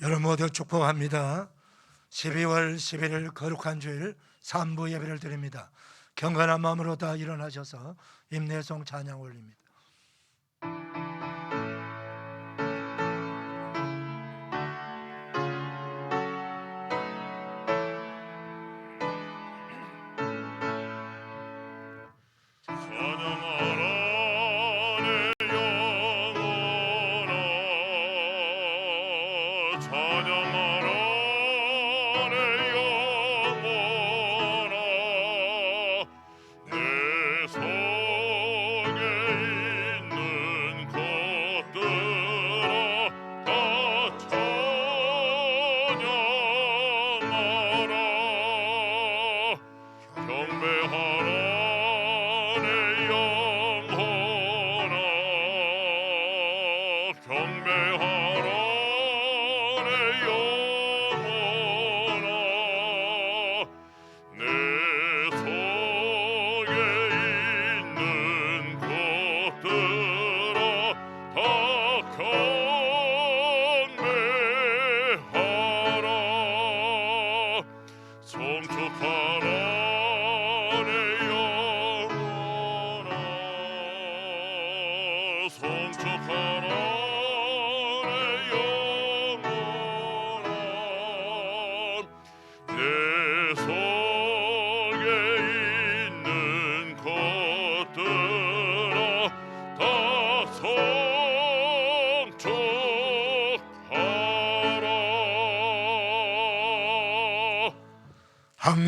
여러분 모두 축복합니다. 12월 11일 거룩한 주일 3부 예배를 드립니다. 경건한 마음으로 다 일어나셔서 임내송 찬양 올립니다.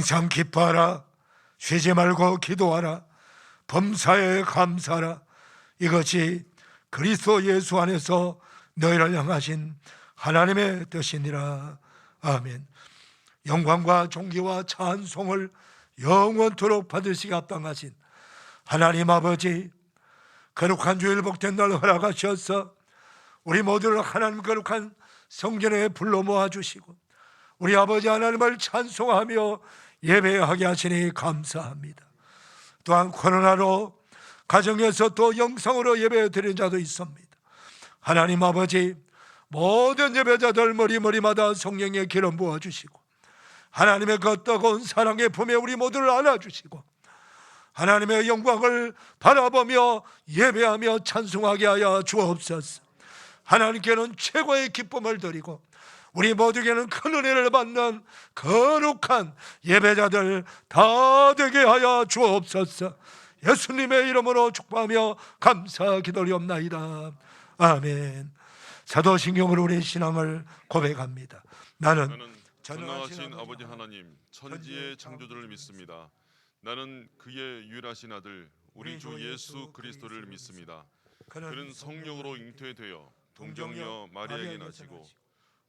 항상 기뻐하라. 쉬지 말고 기도하라. 범사에 감사하라. 이것이 그리스도 예수 안에서 너희를 향하신 하나님의 뜻이니라. 아멘. 영광과 존귀와 찬송을 영원토록 받으시기 합당하신 하나님 아버지, 거룩한 주일 복된 날 허락하셔서 우리 모두를 하나님 거룩한 성전에 불러 모아주시고 우리 아버지 하나님을 찬송하며 예배하게 하시니 감사합니다. 또한 코로나로 가정에서 또 영상으로 예배 드리는 자도 있습니다. 하나님 아버지, 모든 예배자들 머리마다 성령의 기름 부어주시고 하나님의 그 뜨거운 사랑의 품에 우리 모두를 안아주시고 하나님의 영광을 바라보며 예배하며 찬송하게 하여 주옵소서. 하나님께는 최고의 기쁨을 드리고 우리 모두에게는 큰 은혜를 받는 거룩한 예배자들 다 되게 하여 주옵소서. 예수님의 이름으로 축복하며 감사 기도리옵나이다. 아멘. 사도신경으로 우리 신앙을 고백합니다. 나는 전능하신 아버지 하나님, 천지의 창조주를 믿습니다. 나는 그의 유일하신 아들 우리 주 예수 그리스도를 믿습니다. 그는 성령으로 잉태되어 동정녀 마리아에게 나시고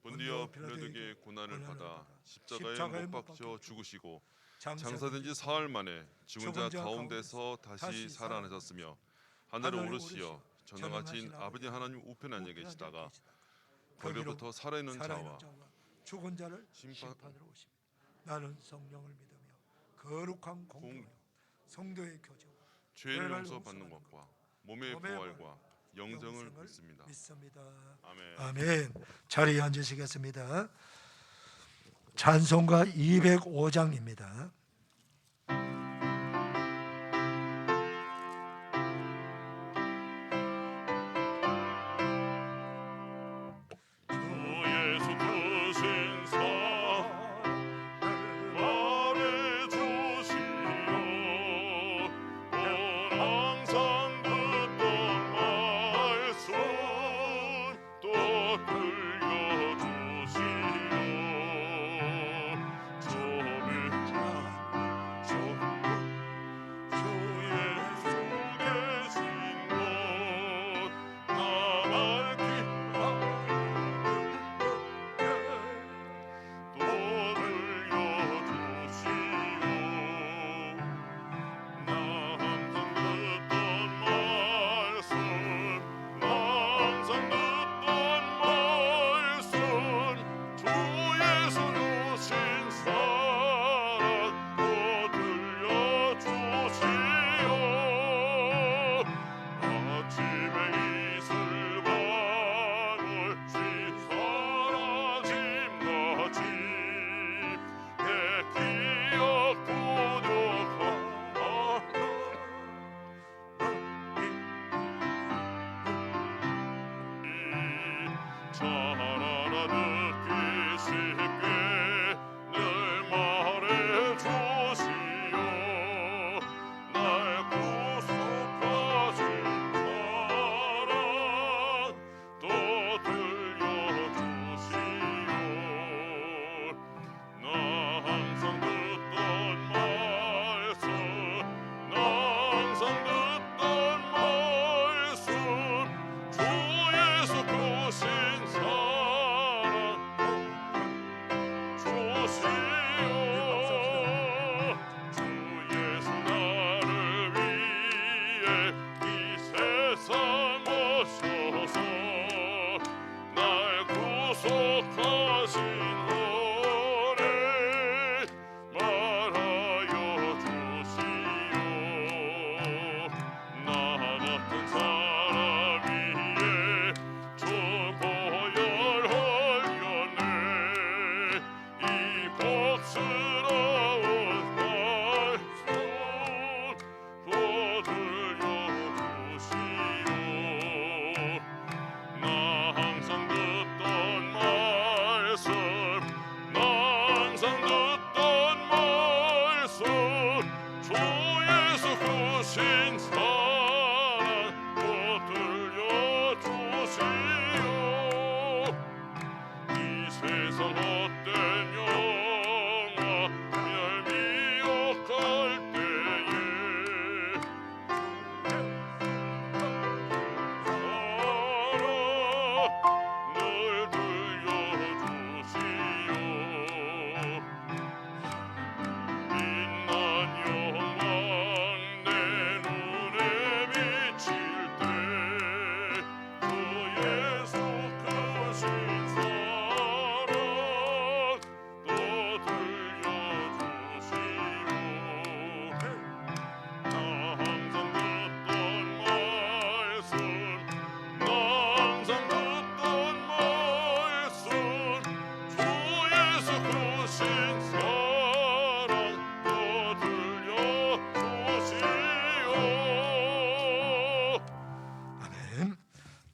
본디오 빌라도에게 고난을 받아 십자가에 못 박혀 죽으시고 장사된 지 사흘 만에 죽은 자 가운데서 다시 살아나셨으며 하늘에 오르시어 전능하신 아버지 하나님 우편에 앉아 계시다가 거기로부터 살아있는 자와 죽은 자를 심판으로 오십니다. 나는 성령을 믿으며 거룩한 공동체 성도의 교제와 죄를 용서 받는 것과 몸의 부활과 영생을 믿습니다. 아멘. 아멘. 자리에 앉으시겠습니다. 찬송가 205장입니다.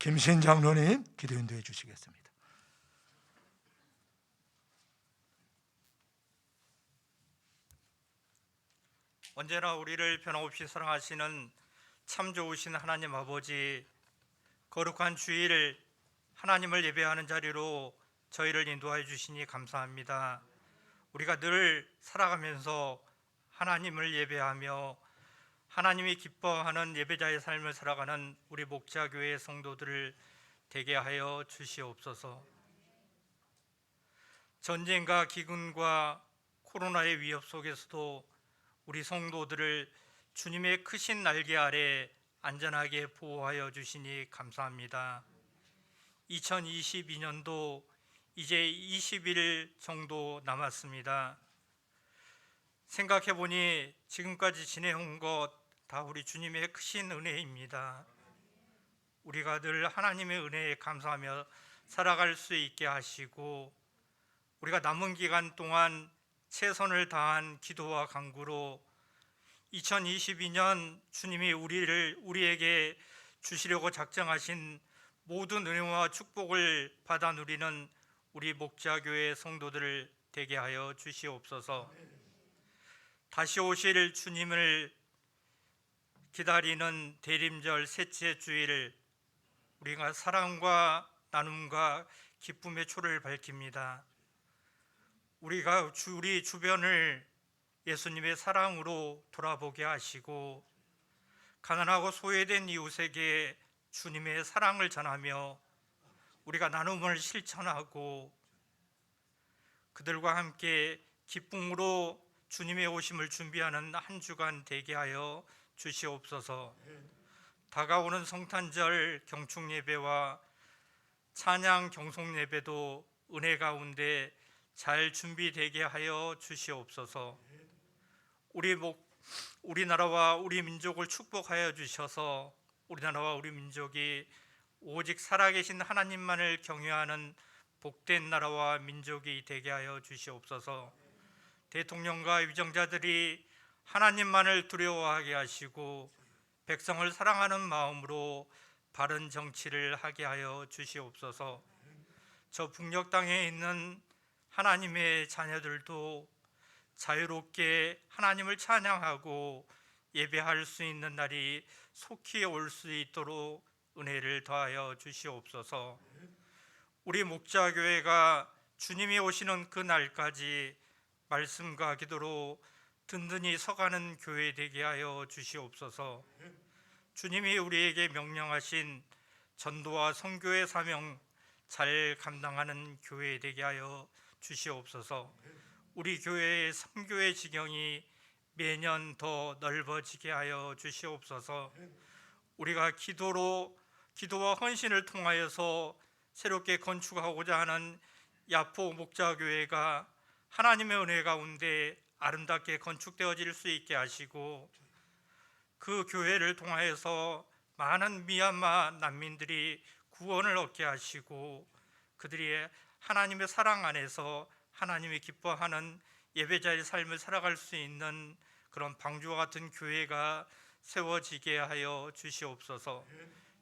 김신 장로님 기도 인도해 주시겠습니다. 언제나 우리를 변함없이 사랑하시는 참 좋으신 하나님 아버지, 거룩한 주일 하나님을 예배하는 자리로 저희를 인도하여 주시니 감사합니다. 우리가 늘 살아가면서 하나님을 예배하며 하나님이 기뻐하는 예배자의 삶을 살아가는 우리 목자교회 성도들을 되게 하여 주시옵소서. 전쟁과 기근과 코로나의 위협 속에서도 우리 성도들을 주님의 크신 날개 아래 안전하게 보호하여 주시니 감사합니다. 2022년도 이제 20일 정도 남았습니다. 생각해보니 지금까지 지내온 것 다 우리 주님의 크신 은혜입니다. 우리가 늘 하나님의 은혜에 감사하며 살아갈 수 있게 하시고, 우리가 남은 기간 동안 최선을 다한 기도와 간구로 2022년 주님이 우리에게 주시려고 작정하신 모든 은혜와 축복을 받아 누리는 우리 목자교회 성도들을 되게 하여 주시옵소서. 다시 오실 주님을 기다리는 대림절 셋째 주일, 우리가 사랑과 나눔과 기쁨의 초를 밝힙니다. 우리가 우리 주변을 예수님의 사랑으로 돌아보게 하시고, 가난하고 소외된 이웃에게 주님의 사랑을 전하며 우리가 나눔을 실천하고 그들과 함께 기쁨으로 주님의 오심을 준비하는 한 주간 되게 하여 주시옵소서. 다가오는 성탄절 경축 예배와 찬양 경송 예배도 은혜 가운데 잘 준비되게 하여 주시옵소서. 우리나라와 우리 민족을 축복하여 주셔서 우리나라와 우리 민족이 오직 살아계신 하나님만을 경외하는 복된 나라와 민족이 되게 하여 주시옵소서. 대통령과 위정자들이 하나님만을 두려워하게 하시고 백성을 사랑하는 마음으로 바른 정치를 하게 하여 주시옵소서. 저 북녘 땅에 있는 하나님의 자녀들도 자유롭게 하나님을 찬양하고 예배할 수 있는 날이 속히 올 수 있도록 은혜를 더하여 주시옵소서. 우리 목자교회가 주님이 오시는 그 날까지 말씀과 기도로 든든히 서가는 교회 되게 하여 주시옵소서. 주님이 우리에게 명령하신 전도와 선교의 사명 잘 감당하는 교회 되게 하여 주시옵소서. 우리 교회의 선교의 지경이 매년 더 넓어지게 하여 주시옵소서. 우리가 기도와 헌신을 통하여서 새롭게 건축하고자 하는 야포 목자교회가 하나님의 은혜 가운데 아름답게 건축되어질 수 있게 하시고, 그 교회를 통하여서 많은 미얀마 난민들이 구원을 얻게 하시고, 그들이 하나님의 사랑 안에서 하나님이 기뻐하는 예배자의 삶을 살아갈 수 있는 그런 방주와 같은 교회가 세워지게 하여 주시옵소서.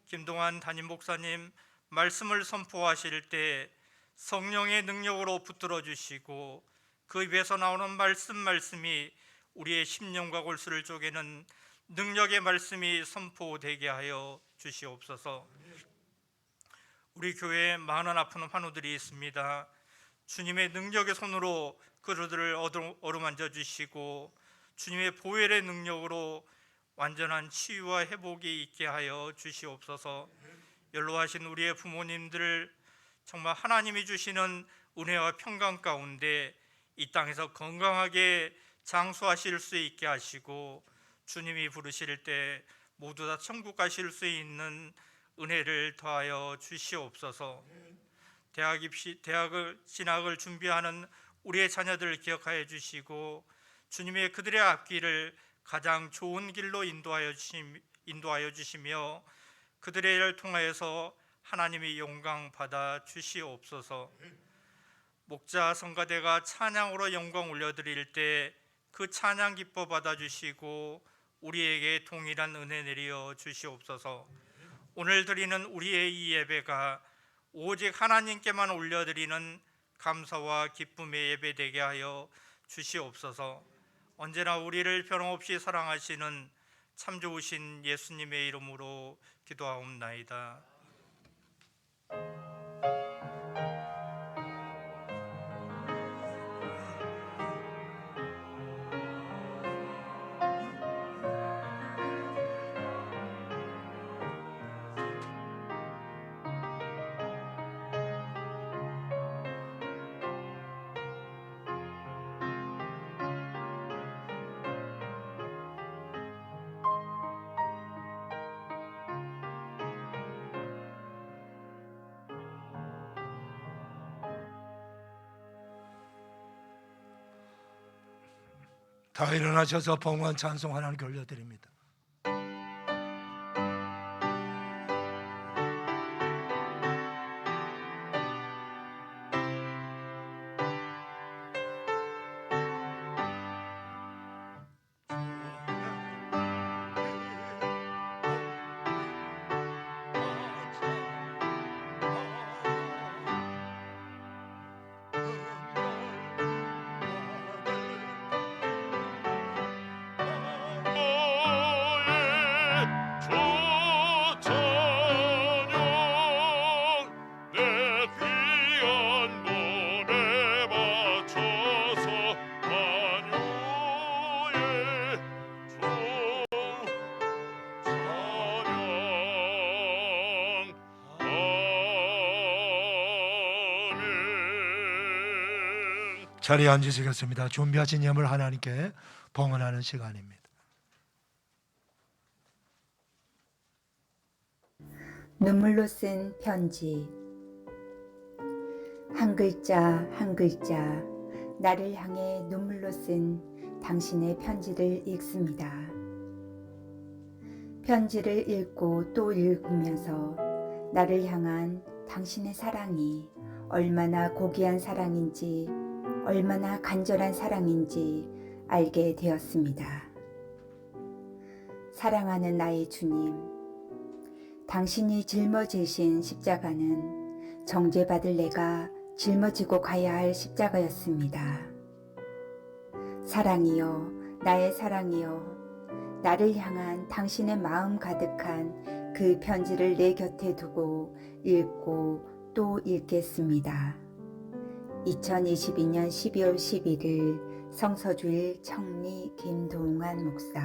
김동환 담임 목사님 말씀을 선포하실 때 성령의 능력으로 붙들어 주시고, 그 입에서 나오는 말씀이 우리의 심령과 골수를 쪼개는 능력의 말씀이 선포되게 하여 주시옵소서. 우리 교회에 많은 아픈 환우들이 있습니다. 주님의 능력의 손으로 그들을 어루만져 주시고 주님의 보혈의 능력으로 완전한 치유와 회복이 있게 하여 주시옵소서. 연로하신 우리의 부모님들 정말 하나님이 주시는 은혜와 평강 가운데 이 땅에서 건강하게 장수하실 수 있게 하시고, 주님이 부르실 때 모두 다 천국 가실 수 있는 은혜를 더하여 주시옵소서. 대학을 진학을 준비하는 우리의 자녀들을 기억하여 주시고, 주님의 그들의 앞길을 가장 좋은 길로 인도하여 주시며 그들의 일을 통하여서 하나님의 영광 받아 주시옵소서. 목자 성가대가 찬양으로 영광 올려드릴 때 그 찬양 기뻐 받아 주시고 우리에게 동일한 은혜 내려 주시옵소서. 오늘 드리는 우리의 이 예배가 오직 하나님께만 올려드리는 감사와 기쁨의 예배 되게 하여 주시옵소서. 언제나 우리를 변함없이 사랑하시는 참 좋으신 예수님의 이름으로 기도하옵나이다. 다 일어나셔서 봉헌 찬송 하나님께 올려드립니다. 자리에 앉으시겠습니다. 준비하신 예물 하나님께 봉헌하는 시간입니다. 눈물로 쓴 편지. 한 글자 한 글자 나를 향해 눈물로 쓴 당신의 편지를 읽습니다. 편지를 읽고 또 읽으면서 나를 향한 당신의 사랑이 얼마나 고귀한 사랑인지, 얼마나 간절한 사랑인지 알게 되었습니다. 사랑하는 나의 주님, 당신이 짊어지신 십자가는 정죄받을 내가 짊어지고 가야 할 십자가였습니다. 사랑이여, 나의 사랑이여, 나를 향한 당신의 마음 가득한 그 편지를 내 곁에 두고 읽고 또 읽겠습니다. 2022년 12월 11일 성서주일 청리 김동환 목사.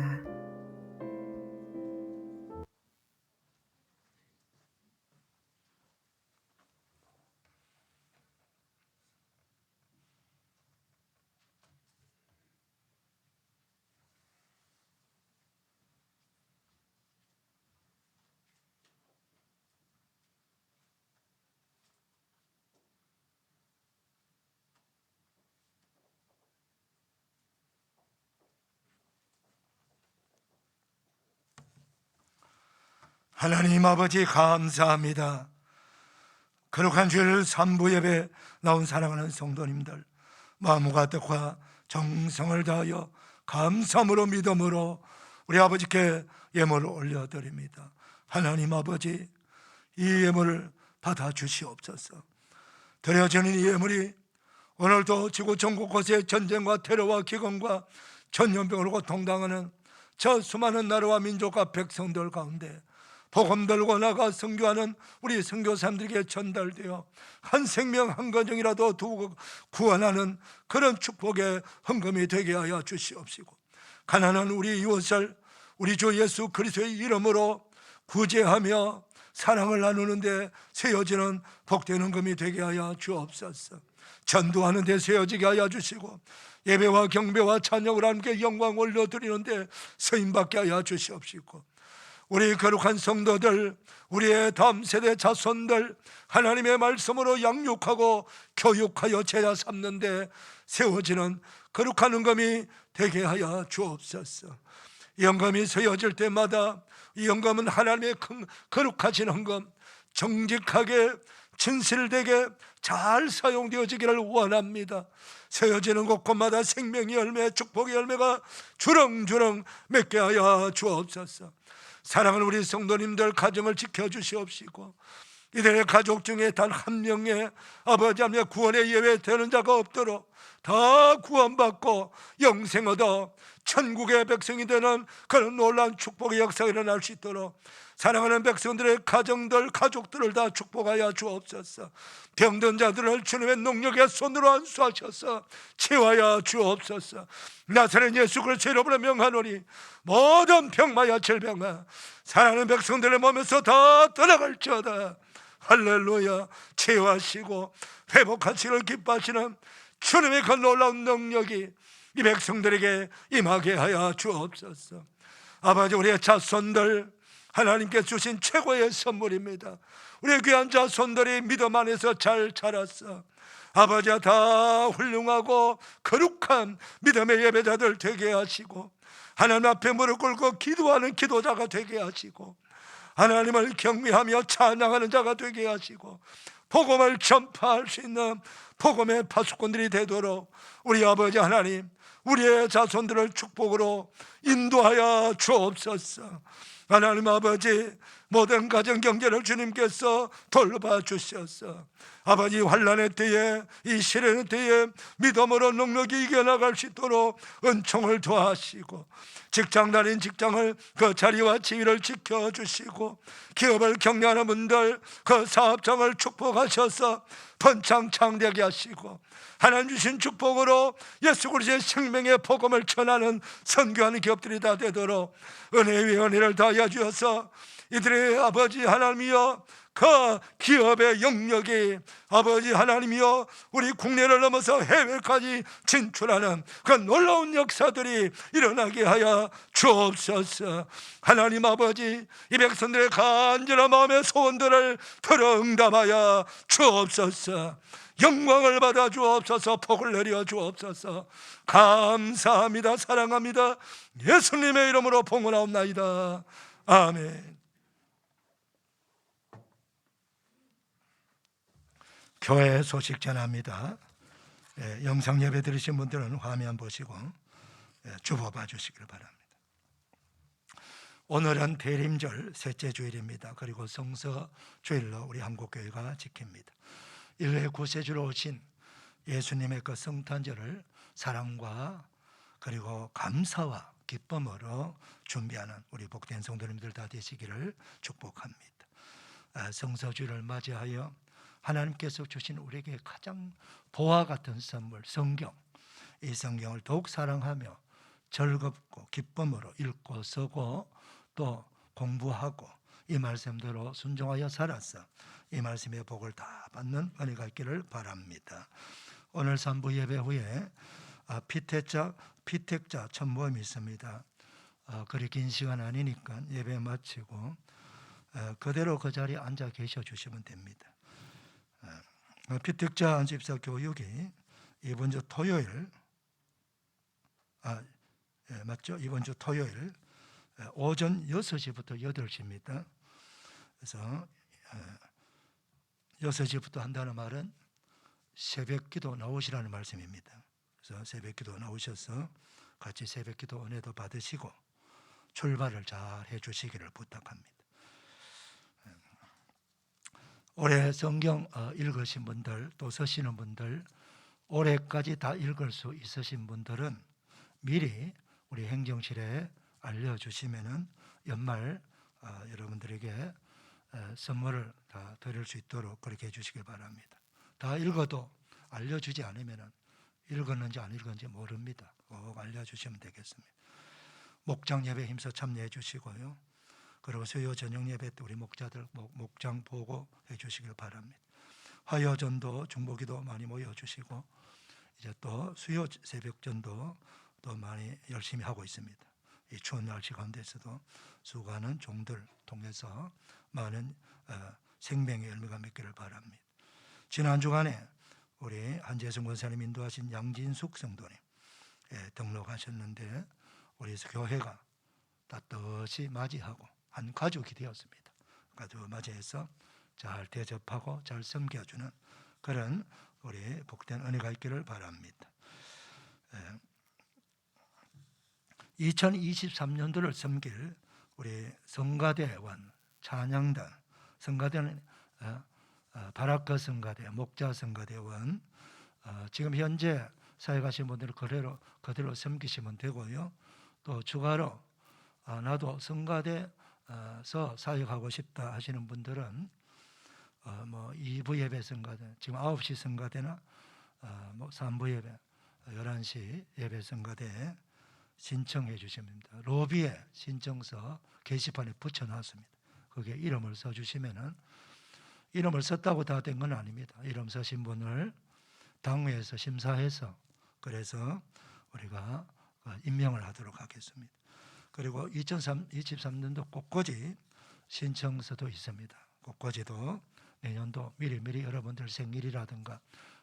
하나님 아버지 감사합니다. 거룩한 주일 3부 예배 나온 사랑하는 성도님들, 마음과 뜻과 정성을 다하여 감사함으로 믿음으로 우리 아버지께 예물을 올려드립니다. 하나님 아버지, 이 예물을 받아주시옵소서. 드려지는 이 예물이 오늘도 지구 전국 곳에 전쟁과 테러와 기근과 전염병으로 고통당하는 저 수많은 나라와 민족과 백성들 가운데 복음 들고 나가 선교하는 우리 선교사님들에게 전달되어 한 생명 한 가정이라도 두고 구원하는 그런 축복의 헌금이 되게 하여 주시옵시고, 가난한 우리 이웃을 우리 주 예수 그리스도의 이름으로 구제하며 사랑을 나누는데 세워지는 복된 헌금이 되게 하여 주옵소서. 전도하는 데 세워지게 하여 주시고, 예배와 경배와 찬양을 함께 영광 올려드리는데 쓰임받게 하여 주시옵시고, 우리 거룩한 성도들, 우리의 다음 세대 자손들 하나님의 말씀으로 양육하고 교육하여 제자 삼는데 세워지는 거룩한 헌금이 되게 하여 주옵소서. 이 헌금이 세워질 때마다 이 헌금은 하나님의 거룩하신 헌금, 정직하게 진실되게 잘 사용되어지기를 원합니다. 세워지는 곳곳마다 생명의 열매, 축복의 열매가 주렁주렁 맺게 하여 주옵소서. 사랑하는 우리 성도님들 가정을 지켜주시옵시고, 이들의 가족 중에 단 한 명의 아버지 하나님의 구원에 예외되는 자가 없도록 다 구원받고 영생 얻어 천국의 백성이 되는 그런 놀라운 축복의 역사가 일어날 수 있도록 사랑하는 백성들의 가정들, 가족들을 다 축복하여 주옵소서. 병든 자들을 주님의 능력의 손으로 안수하셔서 치유하여 주옵소서. 나사렛 예수 그리스도 이름으로 명하노니 모든 병마야 질병아 사랑하는 백성들의 몸에서 다 떠나갈지어다. 할렐루야. 치유하시고 회복하시기를 기뻐하시는 주님의 그 놀라운 능력이 이 백성들에게 임하게 하여 주옵소서. 아버지, 우리의 자손들 하나님께서 주신 최고의 선물입니다. 우리의 귀한 자손들이 믿음 안에서 잘 자랐어. 아버지가 다 훌륭하고 거룩한 믿음의 예배자들 되게 하시고, 하나님 앞에 무릎 꿇고 기도하는 기도자가 되게 하시고, 하나님을 경외하며 찬양하는 자가 되게 하시고, 복음을 전파할 수 있는 복음의 파수꾼들이 되도록 우리 아버지 하나님, 우리의 자손들을 축복으로 인도하여 주옵소서. 하나님 아버지, 모든 가정 경제를 주님께서 돌봐 주셔서 아버지 환난의 때에, 이 시련의 때에 믿음으로 넉넉히 이겨나갈 수 있도록 은총을 도하시고, 직장 다닌 직장을 그 자리와 지위를 지켜주시고, 기업을 경영하는 분들 그 사업장을 축복하셔서 번창창대하게 하시고, 하나님 주신 축복으로 예수 그리스도의 생명의 복음을 전하는 선교하는 기업들이 다 되도록 은혜 위에 은혜를 더하여 주셔서 이들의 아버지 하나님이여 그 기업의 영역이 아버지 하나님이여 우리 국내를 넘어서 해외까지 진출하는 그 놀라운 역사들이 일어나게 하여 주옵소서. 하나님 아버지, 이 백성들의 간절한 마음의 소원들을 들어 응답하여 주옵소서. 영광을 받아 주옵소서. 복을 내려 주옵소서. 감사합니다. 사랑합니다. 예수님의 이름으로 봉헌하옵나이다. 아멘. 교회 소식 전합니다. 영상 예배 들으신 분들은 화면 보시고 주보봐 주시길 바랍니다. 오늘은 대림절 셋째 주일입니다. 그리고 성서 주일로 우리 한국교회가 지킵니다. 일회 구세주로 오신 예수님의 그 성탄절을 사랑과 그리고 감사와 기쁨으로 준비하는 우리 복된 성도님들 다 되시기를 축복합니다. 성서주를 맞이하여 하나님께서 주신 우리에게 가장 보화 같은 선물 성경, 이 성경을 더욱 사랑하며 즐겁고 기쁨으로 읽고 쓰고 또 공부하고 이 말씀대로 순종하여 살아서 이 말씀의 복을 다 받는 은혜가 있기를 바랍니다. 오늘 3부 예배 후에 피택자 천모임이 있습니다. 그리 긴 시간 아니니까 예배 마치고 그대로 그 자리에 앉아 계셔 주시면 됩니다. 피택자 안집사 교육이 이번 주 토요일 맞죠? 이번 주 토요일 오전 6시부터 8시입니다. 그래서 6시부터 한다는 말은 새벽기도 나오시라는 말씀입니다. 그래서 새벽기도 나오셔서 같이 새벽기도 은혜도 받으시고 출발을 잘 해주시기를 부탁합니다. 올해 성경 읽으신 분들 또 쓰시는 분들 올해까지 다 읽을 수 있으신 분들은 미리 우리 행정실에 알려주시면은 연말 여러분들에게 선물을 다 드릴 수 있도록 그렇게 해주시길 바랍니다. 다 읽어도 알려주지 않으면은 읽었는지 안 읽었는지 모릅니다. 꼭 알려주시면 되겠습니다. 목장 예배 힘써 참여해 주시고요. 그리고 수요 저녁 예배 때 우리 목자들 목장 보고 해주시길 바랍니다. 화요전도 중보기도 많이 모여주시고 이제 또 수요 새벽전도 또 많이 열심히 하고 있습니다. 이 추운 날씨 가운데서도 수고하는 종들 통해서 많은 생명의 열매가 맺기를 바랍니다. 지난 주간에 우리 한재승 권사님 인도하신 양진숙 성도님 등록하셨는데 우리 교회가 따뜻이 맞이하고 한 가족이 되었습니다. 가족을 맞이해서 잘 대접하고 잘 섬겨주는 그런 우리 복된 은혜가 있기를 바랍니다. 2023년도를 섬길 우리 성가대원, 찬양단, 성가대는 바라크 성가대, 목자 성가대원, 지금 현재 사역하신 분들을 그대로 섬기시면 되고요. 또 추가로 나도 성가대서 사역하고 싶다 하시는 분들은 뭐 2부 예배 성가대, 지금 9시 성가대나 뭐 3부 예배, 11시 예배 성가대 신청해 주시면 됩니다. 로비에 신청서 게시판에 붙여놨습니다. 거기에 이름을 써주시면은, 이름을 썼다고 다 된 건 아닙니다. 이름 쓰신 분을 당회에서 심사해서 그래서 우리가 임명을 하도록 하겠습니다. 그리고 2023년도 꽃꽂이 신청서도 있습니다. 꽃꽂이도 내년도 미리 여러분들 생일이라든가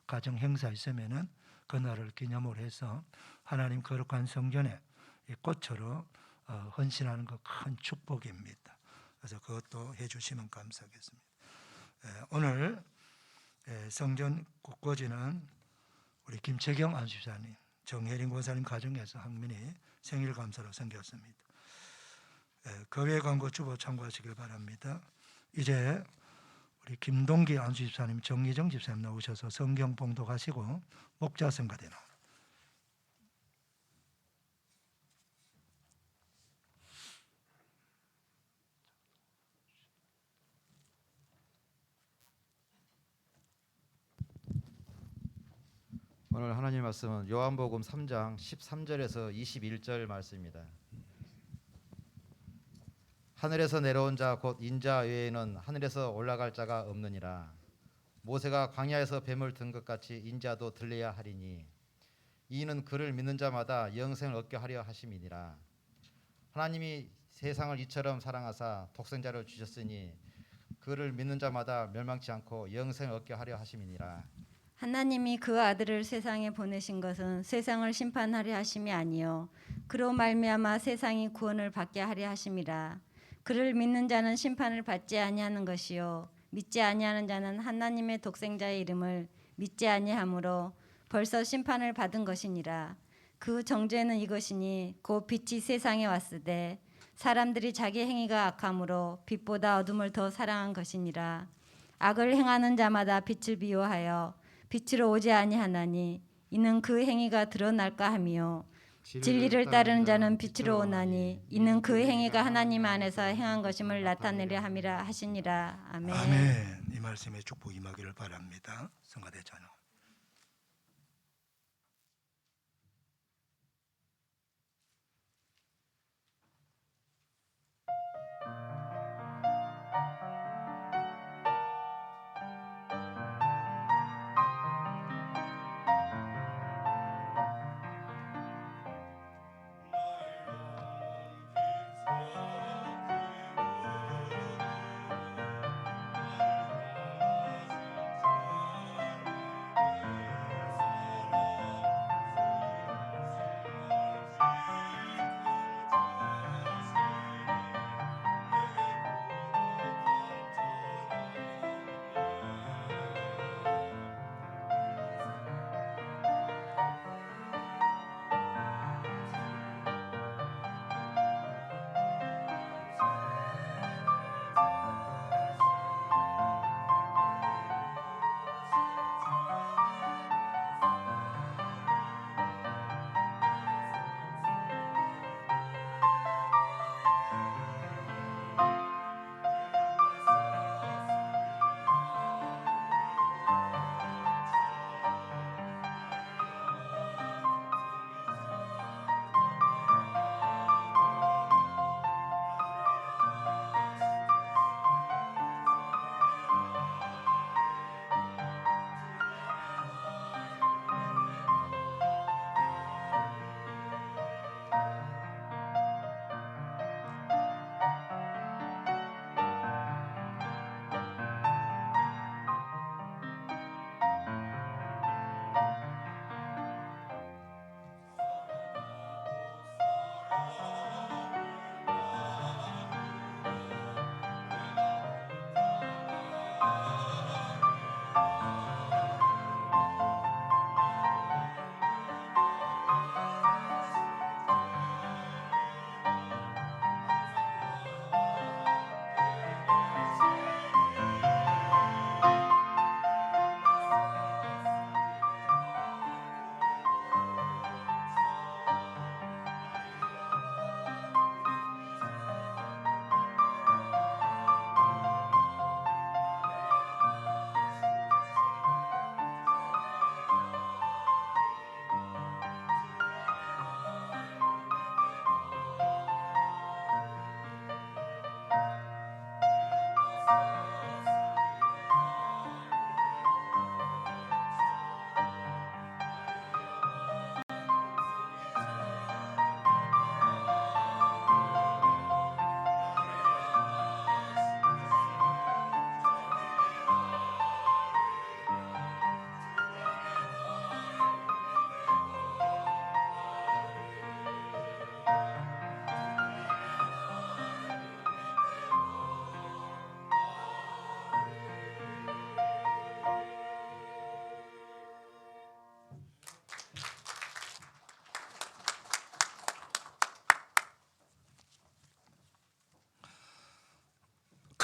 가정 행사 있으면은 그날을 기념으로 해서 하나님 거룩한 성전에 이 꽃으로 헌신하는 것 큰 축복입니다. 그래서 그것도 해주시면 감사하겠습니다. 오늘 성전 꽃꽂이는 우리 김채경 안수사님, 정혜린 권사님 가정에서 학민이 생일 감사로 섬겼습니다. 교회 광고 주보 참고하시길 바랍니다. 이제 우리 김동기 안수집사님, 정희정 집사님 나오셔서 성경 봉독하시고 목자 성가대 나옵니다. 오늘 하나님 말씀은 요한복음 3장 13절에서 21절 말씀입니다. 하늘에서 내려온 자 곧 인자 외에는 하늘에서 올라갈 자가 없느니라. 모세가 광야에서 뱀을 든 것 같이 인자도 들려야 하리니 이는 그를 믿는 자마다 영생을 얻게 하려 하심이니라. 하나님이 세상을 이처럼 사랑하사 독생자를 주셨으니 그를 믿는 자마다 멸망치 않고 영생을 얻게 하려 하심이니라. 하나님이 그 아들을 세상에 보내신 것은 세상을 심판하려 하심이 아니요 그로 말미암아 세상이 구원을 받게 하려 하심이라. 그를 믿는 자는 심판을 받지 아니하는 것이요 믿지 아니하는 자는 하나님의 독생자의 이름을 믿지 아니하므로 벌써 심판을 받은 것이니라. 그 정죄는 이것이니 곧 빛이 세상에 왔으되 사람들이 자기 행위가 악함으로 빛보다 어둠을 더 사랑한 것이니라. 악을 행하는 자마다 빛을 미워하여 빛으로 오지 아니하나니 이는 그 행위가 드러날까 하며 진리를 따르는 자는 빛으로 오나니 이는 그 행위가 하나님 안에서 행한 것임을 나타내려 함이라 하시니라. 아멘. 아멘. 이 말씀에 축복 임하기를 바랍니다. 성가대 찬양.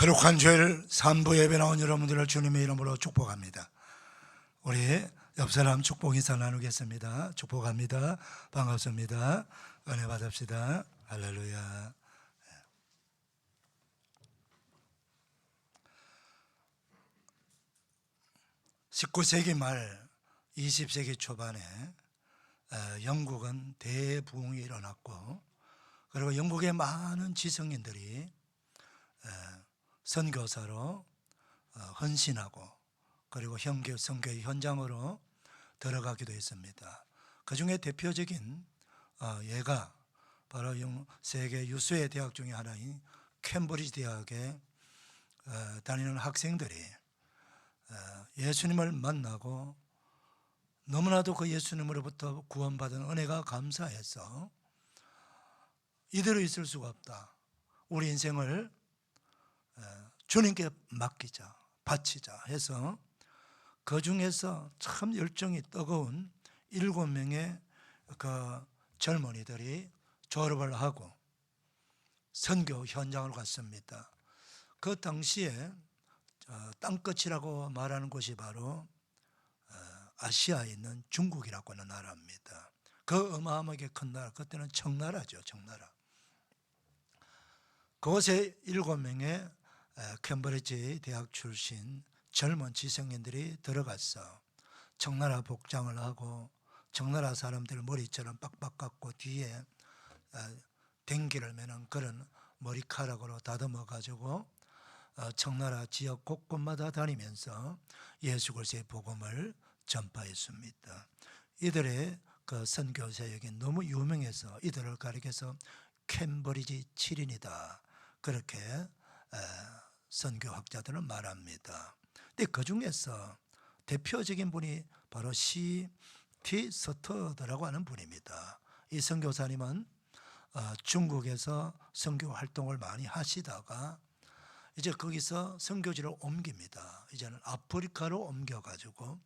거룩한 주일 3부 예배 나온 여러분들을 주님의 이름으로 축복합니다. 우리 옆 사람 축복 인사 나누겠습니다. 축복합니다. 반갑습니다. 은혜 받읍시다. 할렐루야. 19세기 말 20세기 초반에 영국은 대부흥이 일어났고, 그리고 영국의 많은 지성인들이 선교사로 헌신하고, 그리고 선교의 현장으로 들어가기도 했습니다. 그 중에 대표적인 예가 바로 세계 유수의 대학 중에 하나인 캠브리지 대학에 다니는 학생들이 예수님을 만나고 너무나도 그 예수님으로부터 구원받은 은혜가 감사해서 이대로 있을 수가 없다, 우리 인생을 주님께 맡기자, 바치자 해서 그 중에서 참 열정이 뜨거운 7명의 그 젊은이들이 졸업을 하고 선교 현장을 갔습니다. 그 당시에 땅끝이라고 말하는 곳이 바로 아시아에 있는 중국이라고 하는 나라입니다. 그 어마어마하게 큰 나라, 그때는 청나라죠, 청나라. 그곳에 7명의 캠브리지 대학 출신 젊은 지성인들이 들어가서 청나라 복장을 하고 청나라 사람들 머리처럼 빡빡 깎고 뒤에 댕기를 매는 그런 머리카락으로 다듬어 가지고 청나라 지역 곳곳마다 다니면서 예수 그리스도의 복음을 전파했습니다. 이들의 그 선교 사역이 너무 유명해서 이들을 가리켜서 캠브리지 7인이다, 그렇게 선교학자들은 말합니다. 근데 그 중에서 대표적인 분이 바로 C.T. 스터드라고 하는 분입니다. 이 선교사님은 중국에서 선교 활동을 많이 하시다가 이제 거기서 선교지를 옮깁니다. 이제는 아프리카로 옮겨가지고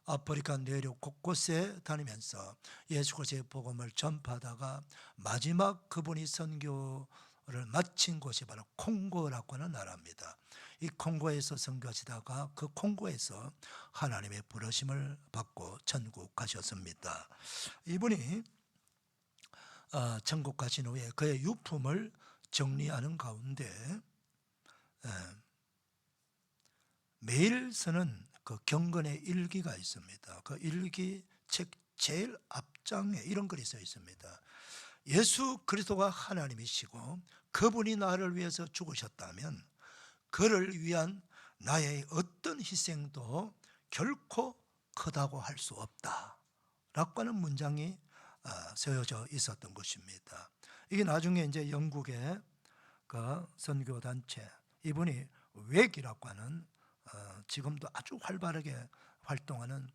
아프리카 내륙 곳곳에 다니면서 예수 그리스도의 복음을 전파하다가 마지막 그분이 선교를 마친 곳이 바로 콩고라고 하는 나라입니다. 이 콩고에서 선교하시다가 그 콩고에서 하나님의 부르심을 받고 천국 가셨습니다. 이분이 천국 가신 후에 그의 유품을 정리하는 가운데 매일 쓰는 그 경건의 일기가 있습니다. 그 일기 책 제일 앞장에 이런 글이 써 있습니다. 예수 그리스도가 하나님이시고 그분이 나를 위해서 죽으셨다면 그를 위한 나의 어떤 희생도 결코 크다고 할 수 없다 라고 하는 문장이 쓰여져 있었던 것입니다. 이게 나중에 이제 영국의 그 선교단체, 이분이 웩이라고 하는 지금도 아주 활발하게 활동하는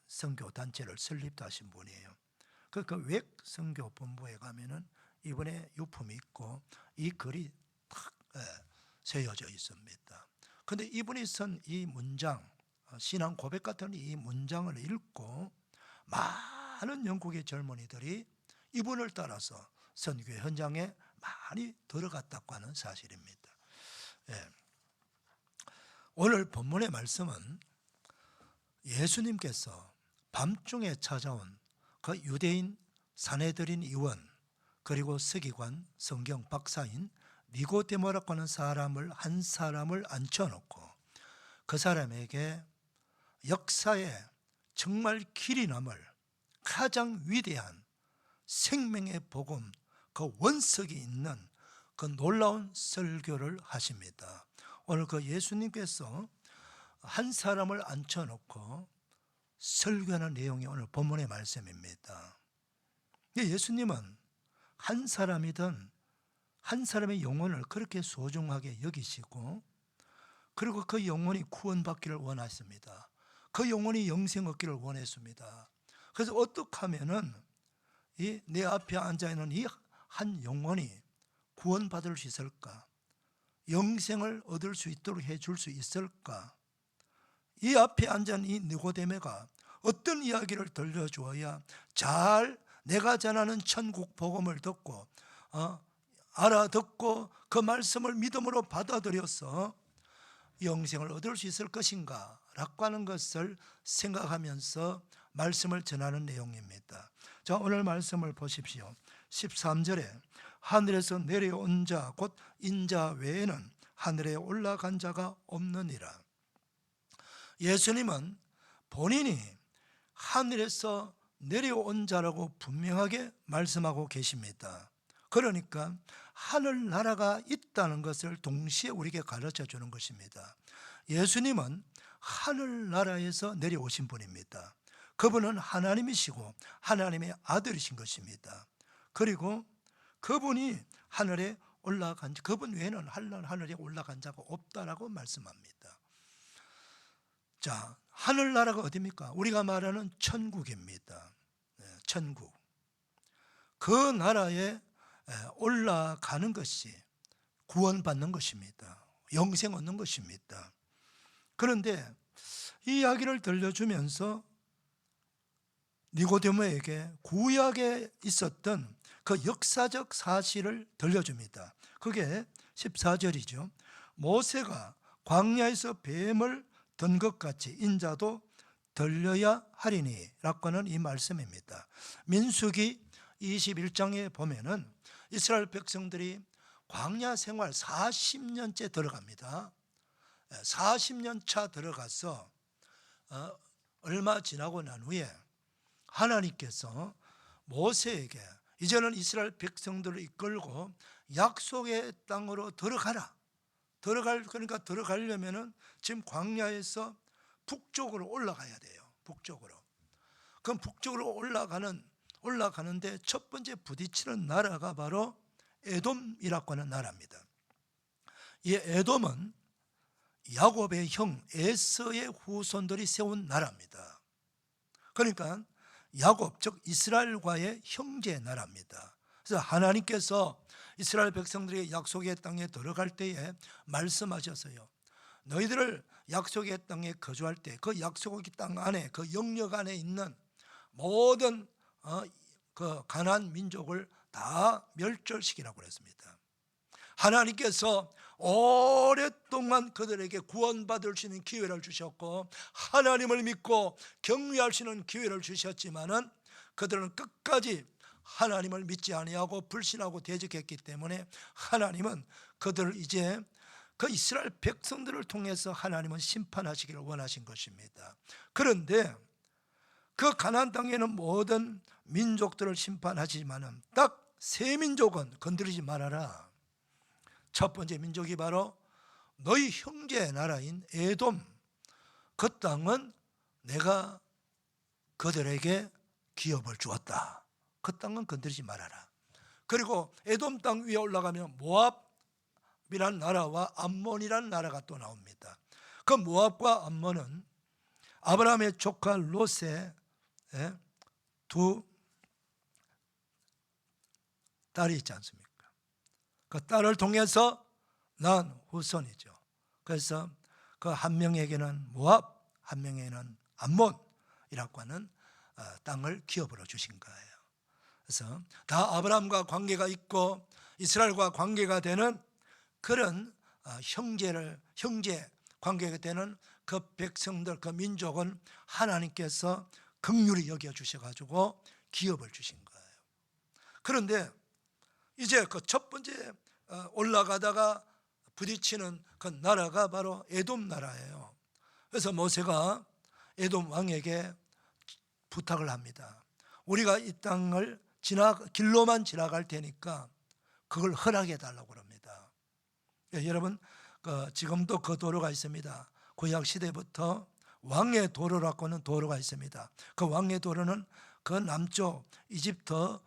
선교단체를 설립도 하신 분이에요. 그 웩 선교본부에 가면은 이분의 유품이 있고 이 글이 탁 세워져 있습니다. 그런데 이분이 쓴 이 문장, 신앙 고백 같은 이 문장을 읽고 많은 영국의 젊은이들이 이분을 따라서 선교 현장에 많이 들어갔다고 하는 사실입니다. 오늘 본문의 말씀은 예수님께서 밤중에 찾아온 그 유대인 산헤드린 의원 그리고 서기관 성경 박사인 니고데모라고 하는 한 사람을 앉혀놓고 그 사람에게 역사에 정말 길이 남을 가장 위대한 생명의 복음, 그 원석이 있는 그 놀라운 설교를 하십니다. 오늘 그 예수님께서 한 사람을 앉혀놓고 설교하는 내용이 오늘 본문의 말씀입니다. 예수님은 한 사람이든 한 사람의 영혼을 그렇게 소중하게 여기시고, 그리고 그 영혼이 구원받기를 원하십니다. 그 영혼이 영생 얻기를 원했습니다. 그래서 어떻게 하면은 내 앞에 앉아있는 이 한 영혼이 구원받을 수 있을까? 영생을 얻을 수 있도록 해줄 수 있을까? 이 앞에 앉아있는 이 니고데모가 어떤 이야기를 들려주어야 잘 내가 전하는 천국 복음을 듣고 알아듣고 그 말씀을 믿음으로 받아들여서 영생을 얻을 수 있을 것인가 라고 하는 것을 생각하면서 말씀을 전하는 내용입니다. 자, 오늘 말씀을 보십시오. 13절에 하늘에서 내려온 자 곧 인자 외에는 하늘에 올라간 자가 없느니라. 예수님은 본인이 하늘에서 내려온 자라고 분명하게 말씀하고 계십니다. 그러니까 하늘나라가 있다는 것을 동시에 우리에게 가르쳐 주는 것입니다. 예수님은 하늘나라에서 내려오신 분입니다. 그분은 하나님이시고 하나님의 아들이신 것입니다. 그리고 그분이 하늘에 올라간 자, 그분 외에는 하늘에 올라간 자가 없다라고 말씀합니다. 자, 하늘나라가 어디입니까? 우리가 말하는 천국입니다. 천국. 그 나라에 올라가는 것이 구원받는 것입니다. 영생 얻는 것입니다. 그런데 이 이야기를 들려주면서 니고데모에게 구약에 있었던 그 역사적 사실을 들려줍니다. 그게 14절이죠. 모세가 광야에서 뱀을 든 것 같이 인자도 들려야 하리니 라고 하는 이 말씀입니다. 민수기 21장에 보면은 이스라엘 백성들이 광야 생활 40년째 들어갑니다. 40년 차 들어가서 얼마 지나고 난 후에 하나님께서 모세에게 이제는 이스라엘 백성들을 이끌고 약속의 땅으로 들어가라. 그러니까 들어가려면은 지금 광야에서 북쪽으로 올라가야 돼요. 북쪽으로. 그럼 북쪽으로 올라가는데 첫 번째 부딪히는 나라가 바로 에돔이라고 하는 나라입니다. 이 에돔은 야곱의 형 에서의 후손들이 세운 나라입니다. 그러니까 야곱 즉 이스라엘과의 형제 나라입니다. 그래서 하나님께서 이스라엘 백성들이 약속의 땅에 들어갈 때에 말씀하셨어요. 너희들을 약속의 땅에 거주할 때 그 약속의 땅 안에 그 영역 안에 있는 모든 그 가나안 민족을 다 멸절시키라고 그랬습니다. 하나님께서 오랫동안 그들에게 구원받을 수 있는 기회를 주셨고 하나님을 믿고 경외할 수 있는 기회를 주셨지만은 그들은 끝까지 하나님을 믿지 아니하고 불신하고 대적했기 때문에 하나님은 그들을 이제 그 이스라엘 백성들을 통해서 하나님은 심판하시기를 원하신 것입니다. 그런데 그 가나안 땅에는 모든 민족들을 심판하시지만은 딱 세 민족은 건드리지 말아라. 첫 번째 민족이 바로 너희 형제 나라인 에돔. 그 땅은 내가 그들에게 기업을 주었다. 그 땅은 건드리지 말아라. 그리고 에돔 땅 위에 올라가면 모압이란 나라와 암몬이란 나라가 또 나옵니다. 그 모압과 암몬은 아브라함의 조카 롯의 두 딸이 있지 않습니까? 그 딸을 통해서 난 후손이죠. 그래서 그 한 명에게는 모압, 한 명에게는 암몬이라고 하는 땅을 기업으로 주신 거예요. 그래서 다 아브라함과 관계가 있고 이스라엘과 관계가 되는 그런 형제 관계가 되는 그 백성들, 그 민족은 하나님께서 긍휼히 여겨 주셔가지고 기업을 주신 거예요. 그런데 이제 그 첫 번째 올라가다가 부딪히는 그 나라가 바로 에돔 나라예요. 그래서 모세가 에돔 왕에게 부탁을 합니다. 우리가 이 땅을 길로만 지나갈 테니까 그걸 허락해 달라고 합니다. 여러분 지금도 그 도로가 있습니다. 구약 시대부터 왕의 도로라고 하는 도로가 있습니다. 그 왕의 도로는 그 남쪽 이집트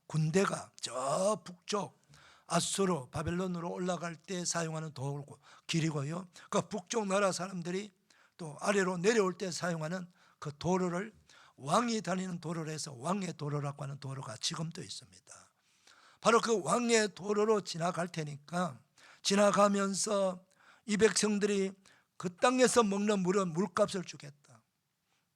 군대가 저 북쪽 아수르 바벨론으로 올라갈 때 사용하는 길이고요. 그 북쪽 나라 사람들이 또 아래로 내려올 때 사용하는 그 도로를 왕이 다니는 도로를 해서 왕의 도로라고 하는 도로가 지금도 있습니다. 바로 그 왕의 도로로 지나갈 테니까 지나가면서 이 백성들이 그 땅에서 먹는 물은 물값을 주겠다.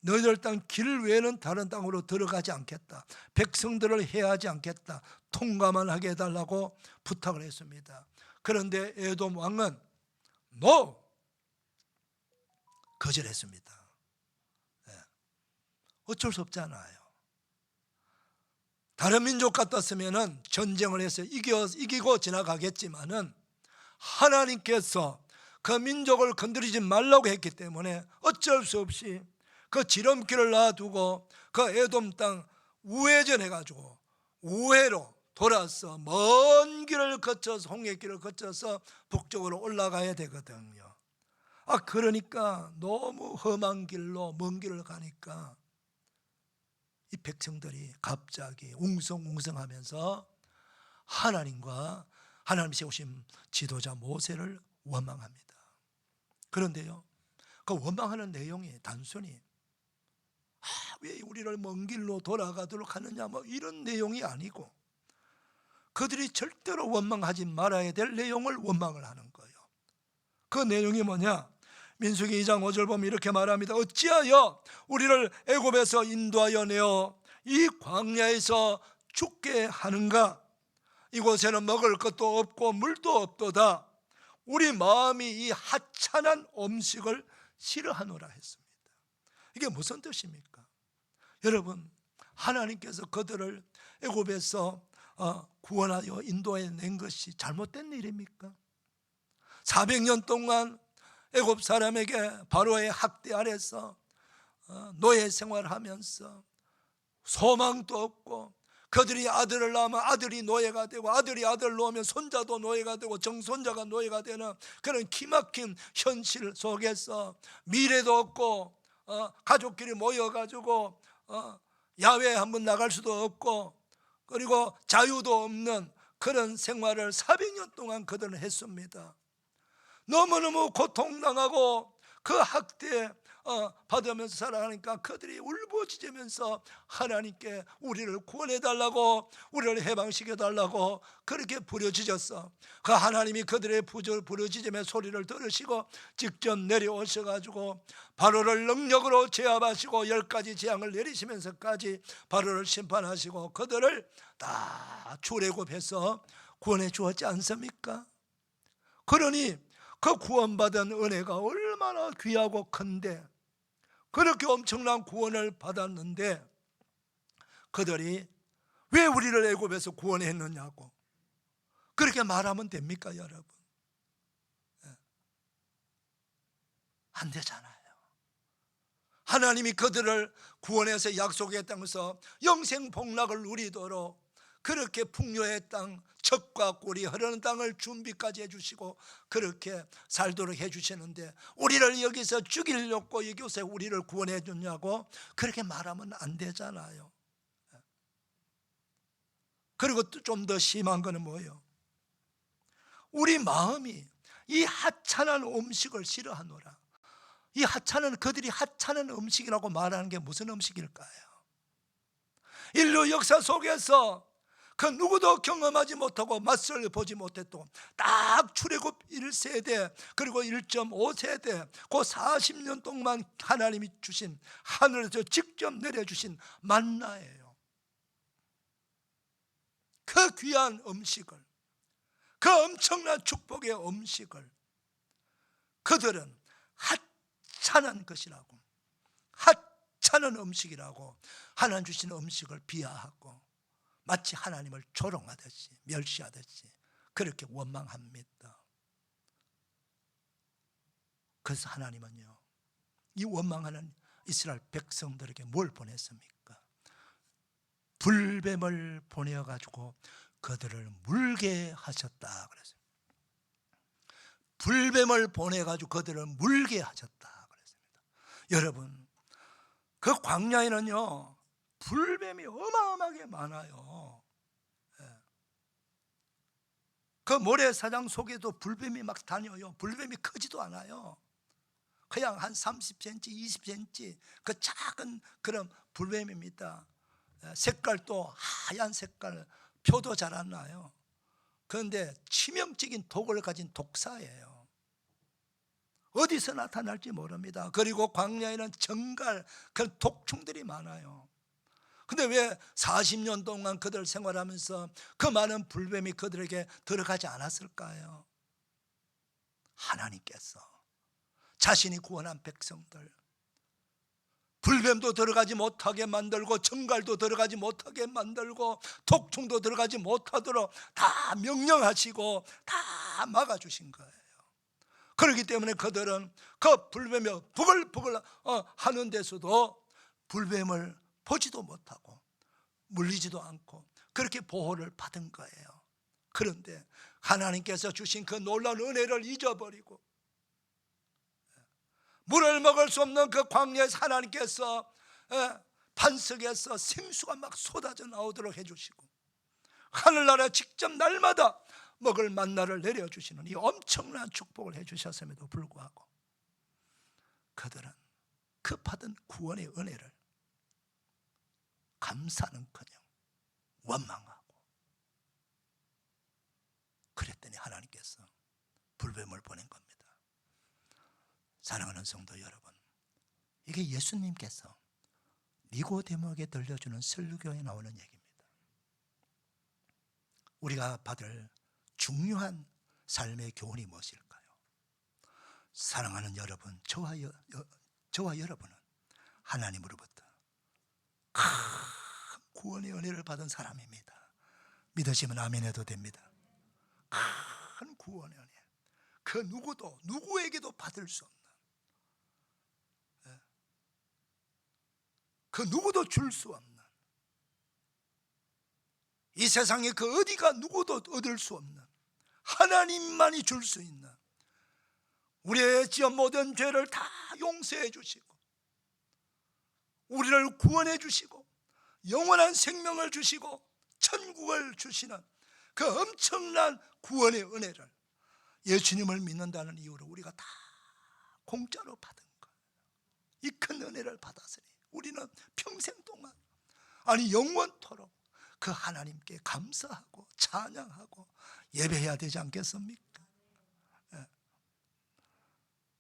너희들 땅 길 외에는 다른 땅으로 들어가지 않겠다. 백성들을 해하지 않겠다. 통과만 하게 해달라고 부탁을 했습니다. 그런데 에돔 왕은 NO! 거절했습니다. 어쩔 수 없잖아요. 다른 민족 같았으면 전쟁을 해서 이기고 지나가겠지만은 하나님께서 그 민족을 건드리지 말라고 했기 때문에 어쩔 수 없이 그 지름길을 놔두고 그 에돔 땅 우회전해 가지고 우회로 돌아서 먼 길을 거쳐서 홍해길을 거쳐서 북쪽으로 올라가야 되거든요. 그러니까 너무 험한 길로 먼 길을 가니까 이 백성들이 갑자기 웅성웅성하면서 하나님과 하나님이 세우신 지도자 모세를 원망합니다. 그런데요, 그 원망하는 내용이 단순히 왜 우리를 먼 길로 돌아가도록 하느냐 뭐 이런 내용이 아니고, 그들이 절대로 원망하지 말아야 될 내용을 원망을 하는 거예요. 그 내용이 뭐냐? 민수기 2장 5절 보면 이렇게 말합니다. 어찌하여 우리를 애굽에서 인도하여 내어 이 광야에서 죽게 하는가? 이곳에는 먹을 것도 없고 물도 없도다. 우리 마음이 이 하찮은 음식을 싫어하노라 했습니다. 이게 무슨 뜻입니까? 여러분, 하나님께서 그들을 애굽에서 구원하여 인도해 낸 것이 잘못된 일입니까? 400년 동안 애굽 사람에게 바로의 학대 아래서 노예 생활하면서 소망도 없고, 그들이 아들을 낳으면 아들이 노예가 되고, 아들이 아들 낳으면 손자도 노예가 되고, 정손자가 노예가 되는 그런 기막힌 현실 속에서 미래도 없고, 가족끼리 모여가지고 야외에 한번 나갈 수도 없고, 그리고 자유도 없는 그런 생활을 400년 동안 그들은 했습니다. 너무너무 고통당하고 그 학대 받으면서 살아가니까 그들이 울부짖으면서 하나님께 우리를 구원해달라고, 우리를 해방시켜달라고 그렇게 부르짖었어. 그 하나님이 그들의 부르짖음의 소리를 들으시고 직접 내려오셔가지고 바로를 능력으로 제압하시고 10가지 재앙을 내리시면서까지 바로를 심판하시고 그들을 다 출애굽해서 구원해 주었지 않습니까? 그러니 그 구원받은 은혜가 얼마나 귀하고 큰데, 그렇게 엄청난 구원을 받았는데 그들이 왜 우리를 애굽에서 구원했느냐고 그렇게 말하면 됩니까, 여러분? 안 되잖아요. 하나님이 그들을 구원해서 약속의 땅에서 영생 복락을 누리도록 그렇게 풍요의 땅, 젖과 꿀이 흐르는 땅을 준비까지 해주시고 그렇게 살도록 해주시는데, 우리를 여기서 죽이려고 이곳에 우리를 구원해 줬냐고 그렇게 말하면 안 되잖아요. 그리고 또 좀 더 심한 거는 뭐예요? 우리 마음이 이 하찮은 음식을 싫어하노라. 이 하찮은, 그들이 하찮은 음식이라고 말하는 게 무슨 음식일까요? 인류 역사 속에서 그 누구도 경험하지 못하고 맛을 보지 못했던 딱 출애굽 1세대 그리고 1.5세대 그 40년 동안 하나님이 주신, 하늘에서 직접 내려주신 만나예요. 그 귀한 음식을, 그 엄청난 축복의 음식을 그들은 하찮은 것이라고, 하찮은 음식이라고 하나님 주신 음식을 비하하고 마치 하나님을 조롱하듯이 멸시하듯이 그렇게 원망합니다. 그래서 하나님은요, 이 원망하는 이스라엘 백성들에게 뭘 보냈습니까? 불뱀을 보내어가지고 그들을 물게 하셨다 그랬어요. 불뱀을 보내가지고 그들을 물게 하셨다 그랬습니다. 여러분, 그 광야에는요 불뱀이 어마어마하게 많아요. 그 모래사장 속에도 불뱀이 막 다녀요. 불뱀이 크지도 않아요. 그냥 한 30cm, 20cm 그 작은 그런 불뱀입니다. 색깔도 하얀 색깔, 표도 잘 안 나요. 그런데 치명적인 독을 가진 독사예요. 어디서 나타날지 모릅니다. 그리고 광야에는 정갈 그런 독충들이 많아요. 근데 왜 40년 동안 그들 생활하면서 그 많은 불뱀이 그들에게 들어가지 않았을까요? 하나님께서 자신이 구원한 백성들, 불뱀도 들어가지 못하게 만들고 정갈도 들어가지 못하게 만들고 독충도 들어가지 못하도록 다 명령하시고 다 막아주신 거예요. 그렇기 때문에 그들은 그 불뱀이 부글부글 하는 데서도 불뱀을 보지도 못하고 물리지도 않고 그렇게 보호를 받은 거예요. 그런데 하나님께서 주신 그 놀라운 은혜를 잊어버리고 물을 먹을 수 없는 그 광야에서 하나님께서 반석에서 생수가 막 쏟아져 나오도록 해주시고 하늘나라에 직접 날마다 먹을 만나를 내려주시는 이 엄청난 축복을 해주셨음에도 불구하고 그들은 그 받은 구원의 은혜를 감사는커녕 원망하고 그랬더니 하나님께서 불뱀을 보낸 겁니다. 사랑하는 성도 여러분, 이게 예수님께서 니고데모에게 들려주는 설교에 나오는 얘기입니다. 우리가 받을 중요한 삶의 교훈이 무엇일까요? 사랑하는 여러분, 저와 여러분은 하나님으로부터 큰 구원의 은혜를 받은 사람입니다. 믿으시면 아멘 해도 됩니다. 큰 구원의 은혜, 그 누구도 누구에게도 받을 수 없는, 그 누구도 줄 수 없는, 이 세상에 그 어디가 누구도 얻을 수 없는, 하나님만이 줄 수 있는, 우리의 지은 모든 죄를 다 용서해 주시고 우리를 구원해 주시고 영원한 생명을 주시고 천국을 주시는 그 엄청난 구원의 은혜를 예수님을 믿는다는 이유로 우리가 다 공짜로 받은 거예요. 이 큰 은혜를 받았으니 우리는 평생 동안, 아니 영원토록 그 하나님께 감사하고 찬양하고 예배해야 되지 않겠습니까? 예.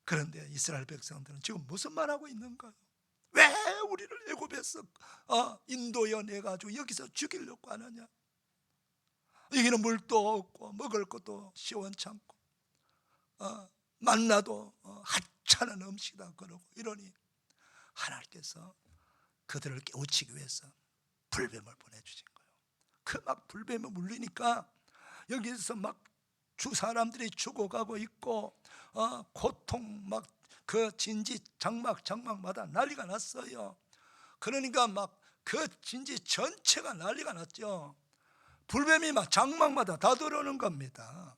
그런데 이스라엘 백성들은 지금 무슨 말하고 있는가요? 왜 우리를 애굽에서 인도여 내가지고 여기서 죽이려고 하느냐? 여기는 물도 없고 먹을 것도 시원찮고 만나도 하찮은 음식이다 그러고 이러니 하나님께서 그들을 깨우치기 위해서 불뱀을 보내주신 거예요. 그 막 불뱀에 물리니까 여기서 막 주 사람들이 죽어가고 있고 고통 막 그 진지 장막마다 난리가 났어요. 그러니까 막 그 진지 전체가 난리가 났죠. 불뱀이 막 장막마다 다 들어오는 겁니다.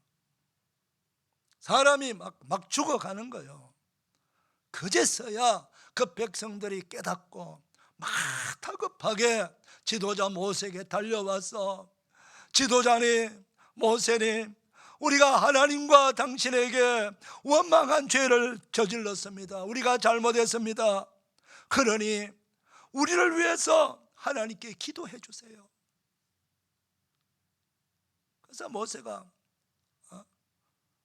사람이 막 죽어가는 거예요. 그제서야 그 백성들이 깨닫고 막 다급하게 지도자 모세에게 달려와서, 지도자님, 모세님, 우리가 하나님과 당신에게 원망한 죄를 저질렀습니다. 우리가 잘못했습니다. 그러니 우리를 위해서 하나님께 기도해 주세요. 그래서 모세가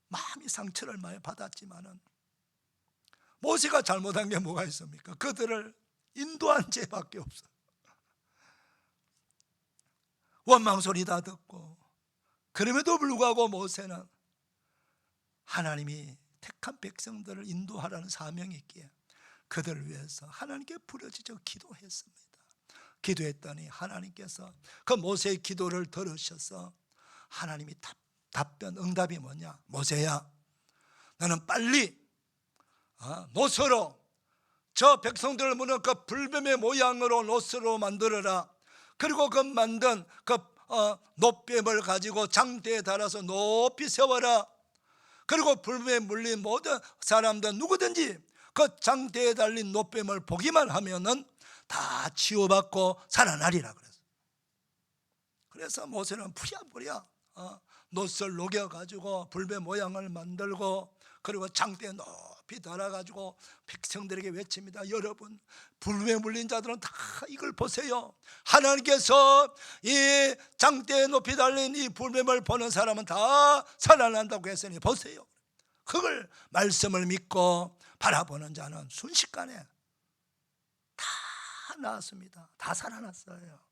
마음이 상처를 많이 받았지만은 모세가 잘못한 게 뭐가 있습니까? 그들을 인도한 죄밖에 없어요. 원망 소리 다 듣고, 그럼에도 불구하고 모세는 하나님이 택한 백성들을 인도하라는 사명이 있기에 그들을 위해서 하나님께 부르짖어 기도했습니다. 기도했더니 하나님께서 그 모세의 기도를 들으셔서 하나님이 응답이 뭐냐? 모세야, 너는 빨리 노스로, 저 백성들을 무는 그 불뱀의 모양으로 노스로 만들어라. 그리고 그 만든 그 놋뱀을 가지고 장대에 달아서 높이 세워라. 그리고 불뱀에 물린 모든 사람들 누구든지 그 장대에 달린 놋뱀을 보기만 하면은 다 치유받고 살아나리라 그랬어요. 그래서 모세는 부랴부랴 놋을 녹여가지고 불뱀 모양을 만들고, 그리고 장대에 높이 달아가지고 백성들에게 외칩니다. 여러분, 불뱀에 물린 자들은 다 이걸 보세요. 하나님께서 이 장대에 높이 달린 이 불뱀을 보는 사람은 다 살아난다고 했으니 보세요. 그걸 말씀을 믿고 바라보는 자는 순식간에 다 나았습니다. 다 살아났어요.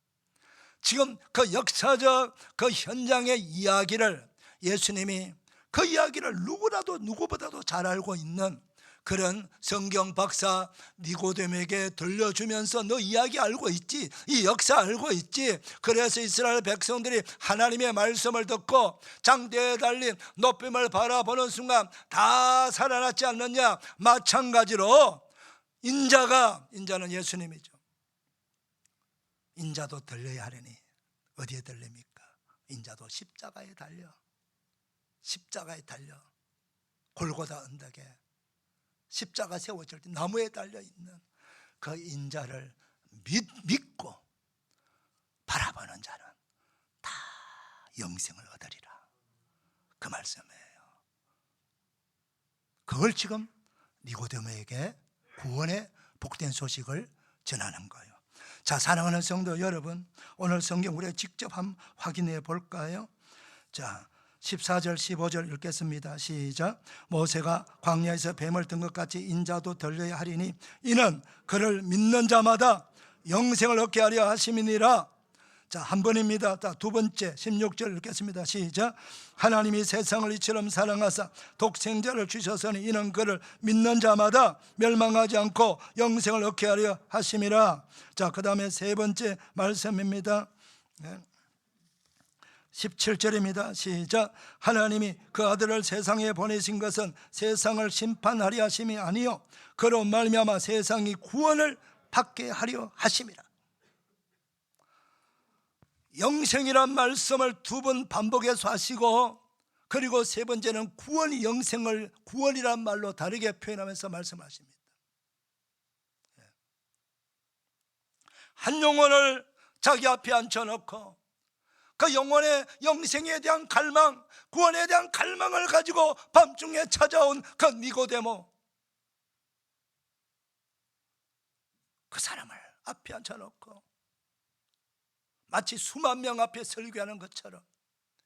지금 그 역사적 그 현장의 이야기를 예수님이 그 이야기를 누구보다도 잘 알고 있는 그런 성경 박사 니고데모에게 들려주면서 너 이야기 알고 있지? 이 역사 알고 있지? 그래서 이스라엘 백성들이 하나님의 말씀을 듣고 장대에 달린 높임을 바라보는 순간 다 살아났지 않느냐? 마찬가지로 인자는 예수님이죠. 인자도 들려야 하려니 어디에 들립니까? 인자도 십자가에 달려 골고다 언덕에 십자가 세워질 때 나무에 달려있는 그 인자를 믿고 바라보는 자는 다 영생을 얻으리라, 그 말씀이에요. 그걸 지금 니고데모에게 구원의 복된 소식을 전하는 거예요. 자, 사랑하는 성도 여러분, 오늘 성경 우리가 직접 한번 확인해 볼까요? 자, 14절 15절 읽겠습니다. 시작. 모세가 광야에서 뱀을 든 것 같이 인자도 들려야 하리니 이는 그를 믿는 자마다 영생을 얻게 하려 하심이니라. 자, 한 번입니다. 자, 두 번째 16절 읽겠습니다. 시작. 하나님이 세상을 이처럼 사랑하사 독생자를 주셨으니 이는 그를 믿는 자마다 멸망하지 않고 영생을 얻게 하려 하심이라. 자, 그 다음에 세 번째 말씀입니다. 17절입니다. 시작. 하나님이 그 아들을 세상에 보내신 것은 세상을 심판하려 하심이 아니요 그로 말미암아 세상이 구원을 받게 하려 하심이라. 영생이란 말씀을 두 번 반복해서 하시고, 그리고 세 번째는 구원이 영생을 구원이란 말로 다르게 표현하면서 말씀하십니다. 한 영혼을 자기 앞에 앉혀놓고 그 영혼의 영생에 대한 갈망, 구원에 대한 갈망을 가지고 밤중에 찾아온 그 니고데모, 그 사람을 앞에 앉혀놓고 마치 수만 명 앞에 설교하는 것처럼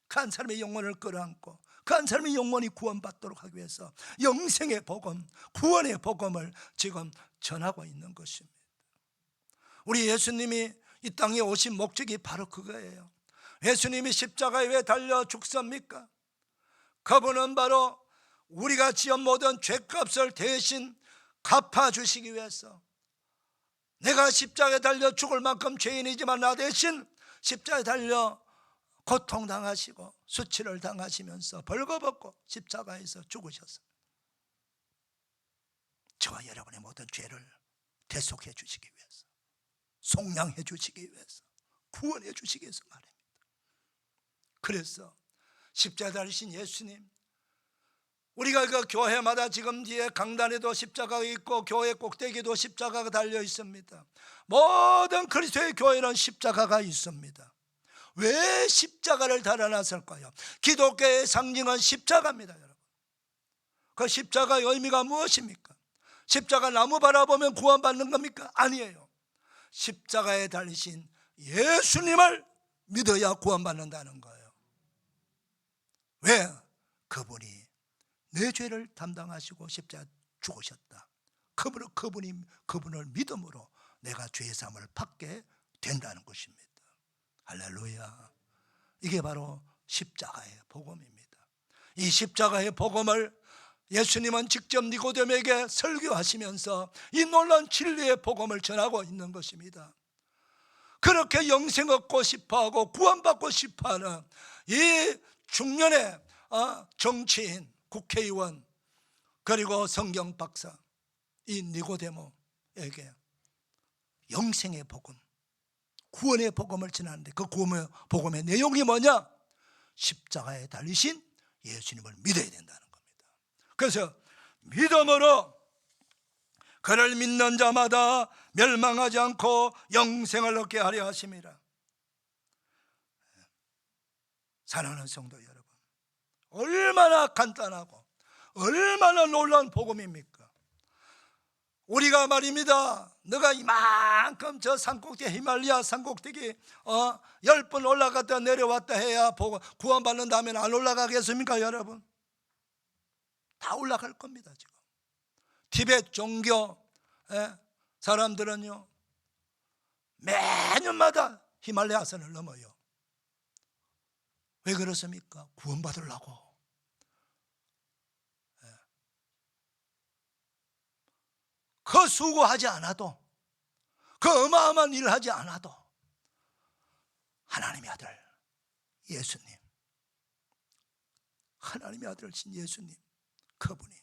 그 한 사람의 영혼을 끌어안고 그 한 사람의 영혼이 구원받도록 하기 위해서 영생의 복음, 구원의 복음을 지금 전하고 있는 것입니다. 우리 예수님이 이 땅에 오신 목적이 바로 그거예요. 예수님이 십자가에 왜 달려 죽습니까? 그분은 바로 우리가 지은 모든 죄값을 대신 갚아주시기 위해서, 내가 십자가에 달려 죽을 만큼 죄인이지만 나 대신 십자가에 달려 고통당하시고 수치를 당하시면서 벌거벗고 십자가에서 죽으셨습니다. 저와 여러분의 모든 죄를 대속해 주시기 위해서, 속량해 주시기 위해서, 구원해 주시기 위해서 말입니다. 그래서 십자가에 달리신 예수님, 우리가 그 교회마다 지금 뒤에 강단에도 십자가가 있고 교회 꼭대기도 십자가가 달려 있습니다. 모든 그리스도의 교회는 십자가가 있습니다. 왜 십자가를 달아놨을까요? 기독교의 상징은 십자가입니다, 여러분. 그 십자가의 의미가 무엇입니까? 십자가 나무 바라보면 구원받는 겁니까? 아니에요. 십자가에 달리신 예수님을 믿어야 구원받는다는 거예요. 왜? 그분이 내 죄를 담당하시고 십자가에 죽으셨다. 그분을 믿음으로 내가 죄사함을 받게 된다는 것입니다. 할렐루야. 이게 바로 십자가의 복음입니다. 이 십자가의 복음을 예수님은 직접 니고데모에게 설교하시면서 이 놀라운 진리의 복음을 전하고 있는 것입니다. 그렇게 영생 얻고 싶어하고 구원받고 싶어하는 이 중년의 정치인, 국회의원, 그리고 성경 박사, 이 니고데모에게 영생의 복음, 구원의 복음을 전하는데 그 구원의 복음의 내용이 뭐냐? 십자가에 달리신 예수님을 믿어야 된다는 겁니다. 그래서 믿음으로 그를 믿는 자마다 멸망하지 않고 영생을 얻게 하려 하심이라. 사랑하는 성도 여러분, 얼마나 간단하고 얼마나 놀라운 복음입니까? 우리가 말입니다, 너가 이만큼 저 산꼭대기, 히말리아 산꼭대기 10번 올라갔다 내려왔다 해야 구원받는다면 안 올라가겠습니까, 여러분? 다 올라갈 겁니다. 지금 티베트 종교 사람들은요, 매년마다 히말라야산을 넘어요. 왜 그렇습니까? 구원받으려고. 그 수고하지 않아도, 그 어마어마한 일을 하지 않아도 하나님의 아들 예수님, 하나님의 아들이신 예수님, 그분이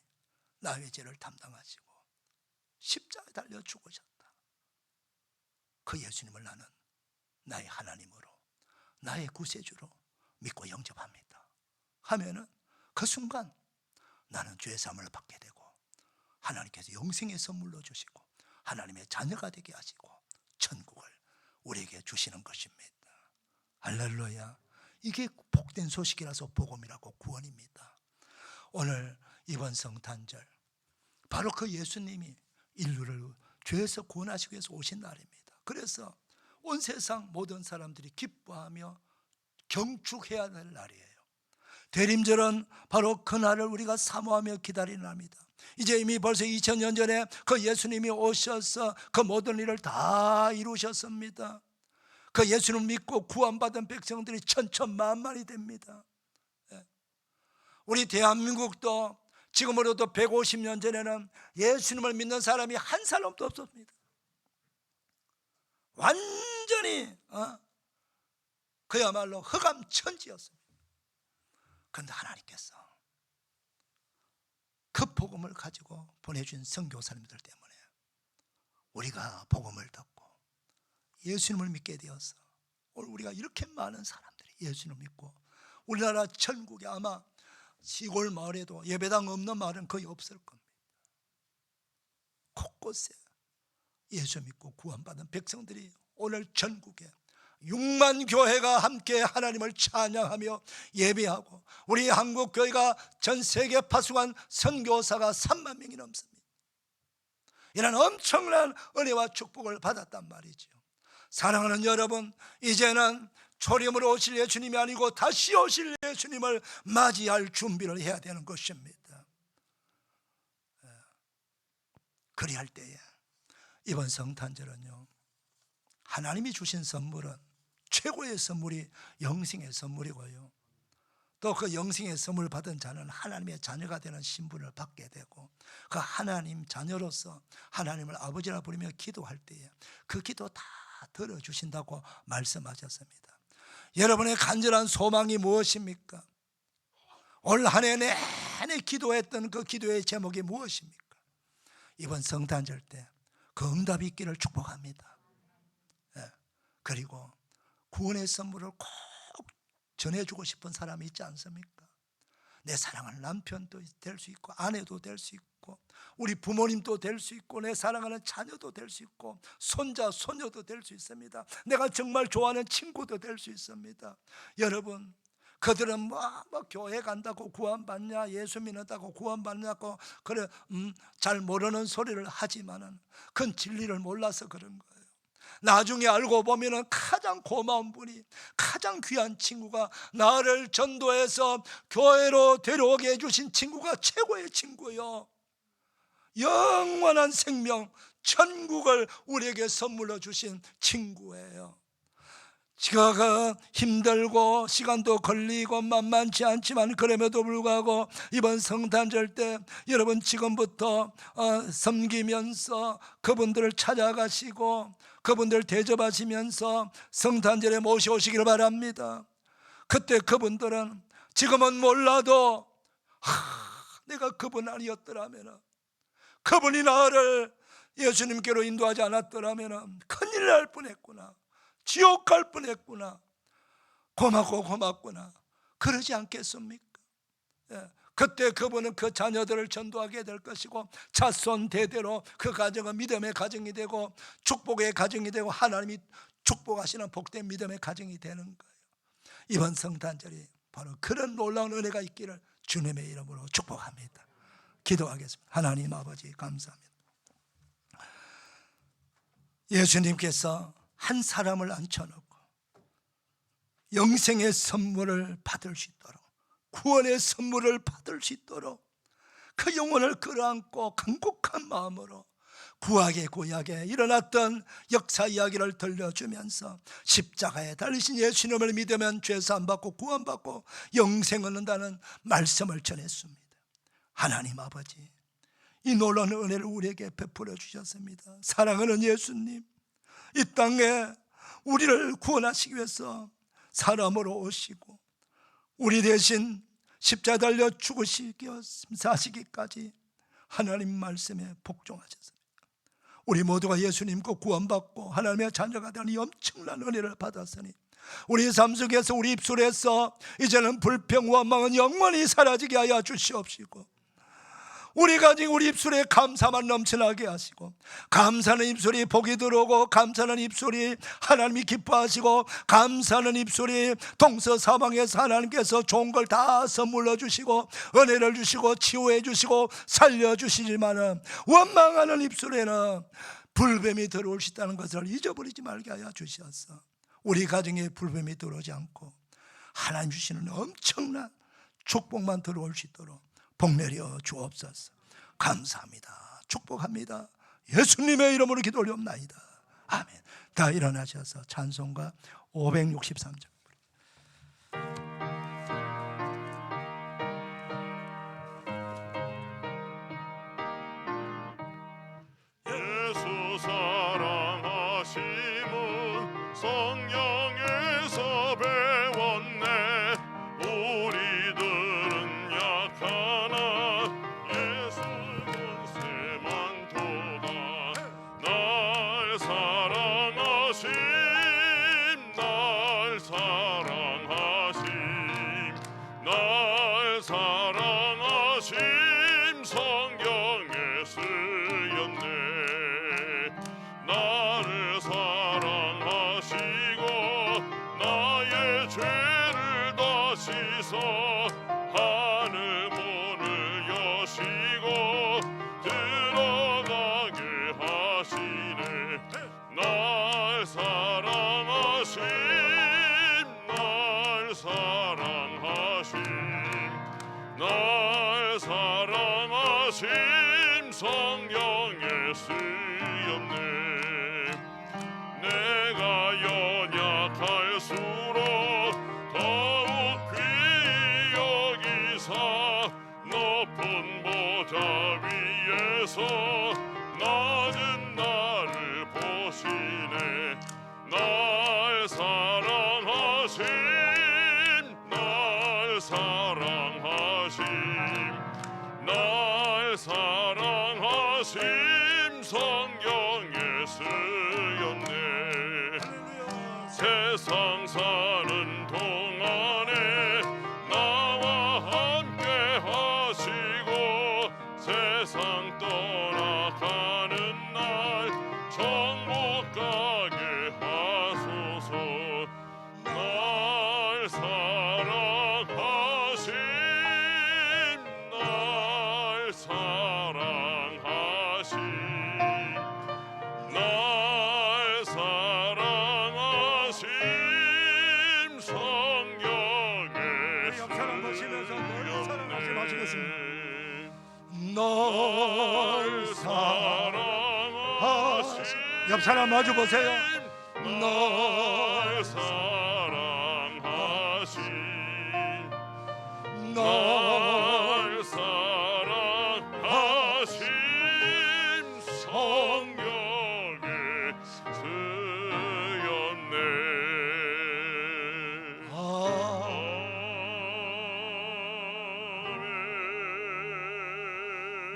나의 죄를 담당하시고 십자가에 달려 죽으셨다. 그 예수님을 나는 나의 하나님으로, 나의 구세주로 믿고 영접합니다 하면은 그 순간 나는 죄 사함을 받게 되고 하나님께서 영생의 선물로 주시고 하나님의 자녀가 되게 하시고 천국을 우리에게 주시는 것입니다. 할렐루야. 이게 복된 소식이라서 복음이라고 구원입니다. 오늘 이번 성탄절 바로 그 예수님이 인류를 죄에서 구원하시기 위해서 오신 날입니다. 그래서 온 세상 모든 사람들이 기뻐하며 경축해야 될 날이에요. 대림절은 바로 그 날을 우리가 사모하며 기다리는 날입니다. 이제 이미 벌써 2000년 전에 그 예수님이 오셔서 그 모든 일을 다 이루셨습니다. 그 예수님을 믿고 구원받은 백성들이 천천만만이 됩니다. 우리 대한민국도 지금으로도 150년 전에는 예수님을 믿는 사람이 한 사람도 없었습니다. 완전히 그야말로 흑암천지였습니다. 그런데 하나님께서 그 복음을 가지고 보내준 선교사님들 때문에 우리가 복음을 듣고 예수님을 믿게 되어서 오늘 우리가 이렇게 많은 사람들이 예수님을 믿고 우리나라 전국에 아마 시골 마을에도 예배당 없는 마을은 거의 없을 겁니다. 곳곳에 예수 믿고 구원받은 백성들이 오늘 전국에 6만 교회가 함께 하나님을 찬양하며 예배하고 우리 한국 교회가 전 세계 파송한 선교사가 3만 명이 넘습니다. 이런 엄청난 은혜와 축복을 받았단 말이죠. 사랑하는 여러분, 이제는 초림으로 오실 예수님이 아니고 다시 오실 예수님을 맞이할 준비를 해야 되는 것입니다. 그리할 때에 이번 성탄절은요, 하나님이 주신 선물은 최고의 선물이 영생의 선물이고요, 또 그 영생의 선물을 받은 자는 하나님의 자녀가 되는 신분을 받게 되고 그 하나님 자녀로서 하나님을 아버지라 부르며 기도할 때에 그 기도 다 들어주신다고 말씀하셨습니다. 여러분의 간절한 소망이 무엇입니까? 올 한 해 내내 기도했던 그 기도의 제목이 무엇입니까? 이번 성탄절 때 그 응답이 있기를 축복합니다. 그리고 구원의 선물을 꼭 전해주고 싶은 사람이 있지 않습니까? 내 사랑하는 남편도 될 수 있고 아내도 될 수 있고 우리 부모님도 될 수 있고 내 사랑하는 자녀도 될 수 있고 손자 손녀도 될 수 있습니다. 내가 정말 좋아하는 친구도 될 수 있습니다. 여러분, 그들은 뭐 교회 간다고 구원받냐, 예수 믿는다고 구원받냐고 그래 잘 모르는 소리를 하지만은 그건 진리를 몰라서 그런 거예요. 나중에 알고 보면은 가장 고마운 분이, 가장 귀한 친구가, 나를 전도해서 교회로 데려오게 해주신 친구가 최고의 친구요, 영원한 생명 천국을 우리에게 선물로 주신 친구예요. 지가 힘들고 시간도 걸리고 만만치 않지만 그럼에도 불구하고 이번 성탄절 때 여러분 지금부터 섬기면서 그분들을 찾아가시고 그분들 대접하시면서 성탄절에 모셔오시기를 바랍니다. 그때 그분들은 지금은 몰라도 내가 그분 아니었더라면, 그분이 나를 예수님께로 인도하지 않았더라면 큰일 날 뻔했구나, 지옥 갈 뻔했구나, 고맙구나 그러지 않겠습니까? 그때 그분은 그 자녀들을 전도하게 될 것이고 자손 대대로 그 가정은 믿음의 가정이 되고 축복의 가정이 되고 하나님이 축복하시는 복된 믿음의 가정이 되는 거예요. 이번 성탄절이 바로 그런 놀라운 은혜가 있기를 주님의 이름으로 축복합니다. 기도하겠습니다. 하나님 아버지 감사합니다. 예수님께서 한 사람을 앉혀놓고 영생의 선물을 받을 수 있도록, 구원의 선물을 받을 수 있도록 그 영혼을 끌어안고 간곡한 마음으로 구약에 일어났던 역사 이야기를 들려주면서 십자가에 달리신 예수님을 믿으면 죄사함 받고 구원받고 영생을 얻는다는 말씀을 전했습니다. 하나님 아버지, 이 놀라운 은혜를 우리에게 베풀어 주셨습니다. 사랑하는 예수님, 이 땅에 우리를 구원하시기 위해서 사람으로 오시고 우리 대신 십자가 달려 사시기까지 하나님 말씀에 복종하셨습니다. 우리 모두가 예수님과 구원받고 하나님의 자녀가 되는 이 엄청난 은혜를 받았으니 우리 삶 속에서 우리 입술에서 이제는 불평 원망은 영원히 사라지게 하여 주시옵시고, 우리가 지금 우리 입술에 감사만 넘쳐나게 하시고, 감사하는 입술이 복이 들어오고, 감사하는 입술이 하나님이 기뻐하시고, 감사하는 입술이 동서사방에서 하나님께서 좋은 걸 다 선물로 주시고 은혜를 주시고 치유해 주시고 살려 주시지만은 원망하는 입술에는 불뱀이 들어올 수 있다는 것을 잊어버리지 말게 하여 주시옵소서. 우리 가정에 불뱀이 들어오지 않고 하나님 주시는 엄청난 축복만 들어올 수 있도록 복 내려 주옵소서. 감사합니다. 축복합니다. 예수님의 이름으로 기도 올리옵나이다. 아멘. 다 일어나셔서 찬송가 563장. 예수 사랑하심은 성령에서 배웠네. 우리들은 약하나 예수 권세만 도다. 날 사랑하심, 날 사랑하심, 날 사랑하심 성경에 쓰였네. 나를 사랑하시고 나의 죄를 다 씻어 하늘 문을 여시고 들어가게 하시네. 날 사랑하심, 날 사랑하심, 날 사랑하심 성경에 쓰였네. 내가 연약할수록 더욱 귀히 여기사 높은 보좌 위에서 낮은 나를 보시네. 날 사랑하심, 날 사랑하심, 날 사랑하심 성경에 쓰였네. 세상 사는 동안에 나와 함께 하시고 세상 떠나가는 날 천국 가게 하소서. 날 사랑하심, 날 사랑하심, 날 사랑하심 성경에 옆사람 보시면서 널 사랑하심 하시겠습니다. 쓰였네. 널 사랑하심, 옆사람 마주 보세요. 날 사랑하심, 널 날 사랑하심 성경에 쓰였네. 아멘.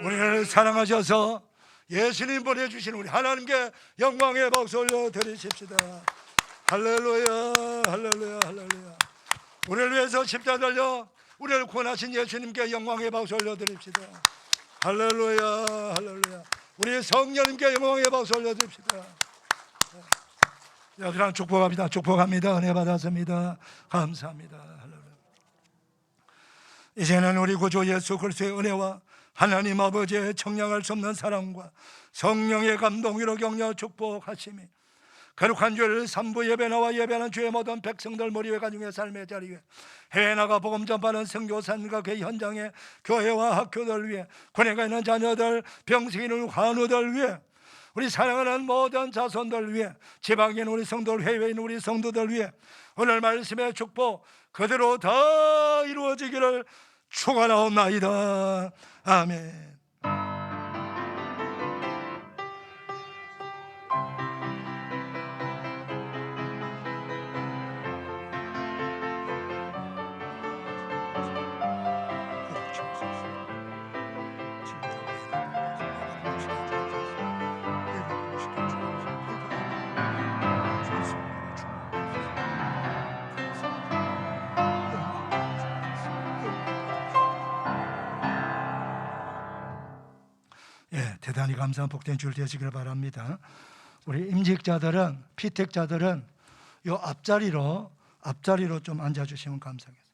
우리를 사랑하셔서 예수님 보내주신 우리 하나님께 영광의 박수 올려 드리십시다. 할렐루야, 할렐루야, 할렐루야. 우리를 위해서 십자가 달려 우리를 구원하신 예수님께 영광의 박수 올려 드립시다. 할렐루야, 할렐루야. 우리 성령님께 영광의 박수 올려 드립시다. 여러분 축복합니다. 축복합니다. 은혜 받았습니다. 감사합니다. 할렐루야. 이제는 우리 구주 예수 그리스도의 은혜와 하나님 아버지의 청량할 수 없는 사랑과 성령의 감동으로 격려 축복하심이 거룩한 주일 삼부 예배 나와 예배하는 주의 모든 백성들 머리에 가정의 삶의 자리에 해외 나가 복음 전파하는 선교사님과 그 현장에 교회와 학교들 위해 군에가 있는 자녀들, 병식이 있는 환우들 위해 우리 사랑하는 모든 자손들 위해 지방에 있는 우리 성도들, 해외에 있는 우리 성도들 위해 오늘 말씀의 축복 그대로 다 이루어지기를 축원하옵나이다. 아멘. 대단히 감사한 복된 주일 되시길 바랍니다. 우리 임직자들은 피택자들은 요 앞자리로 좀 앉아주시면 감사하겠습니다.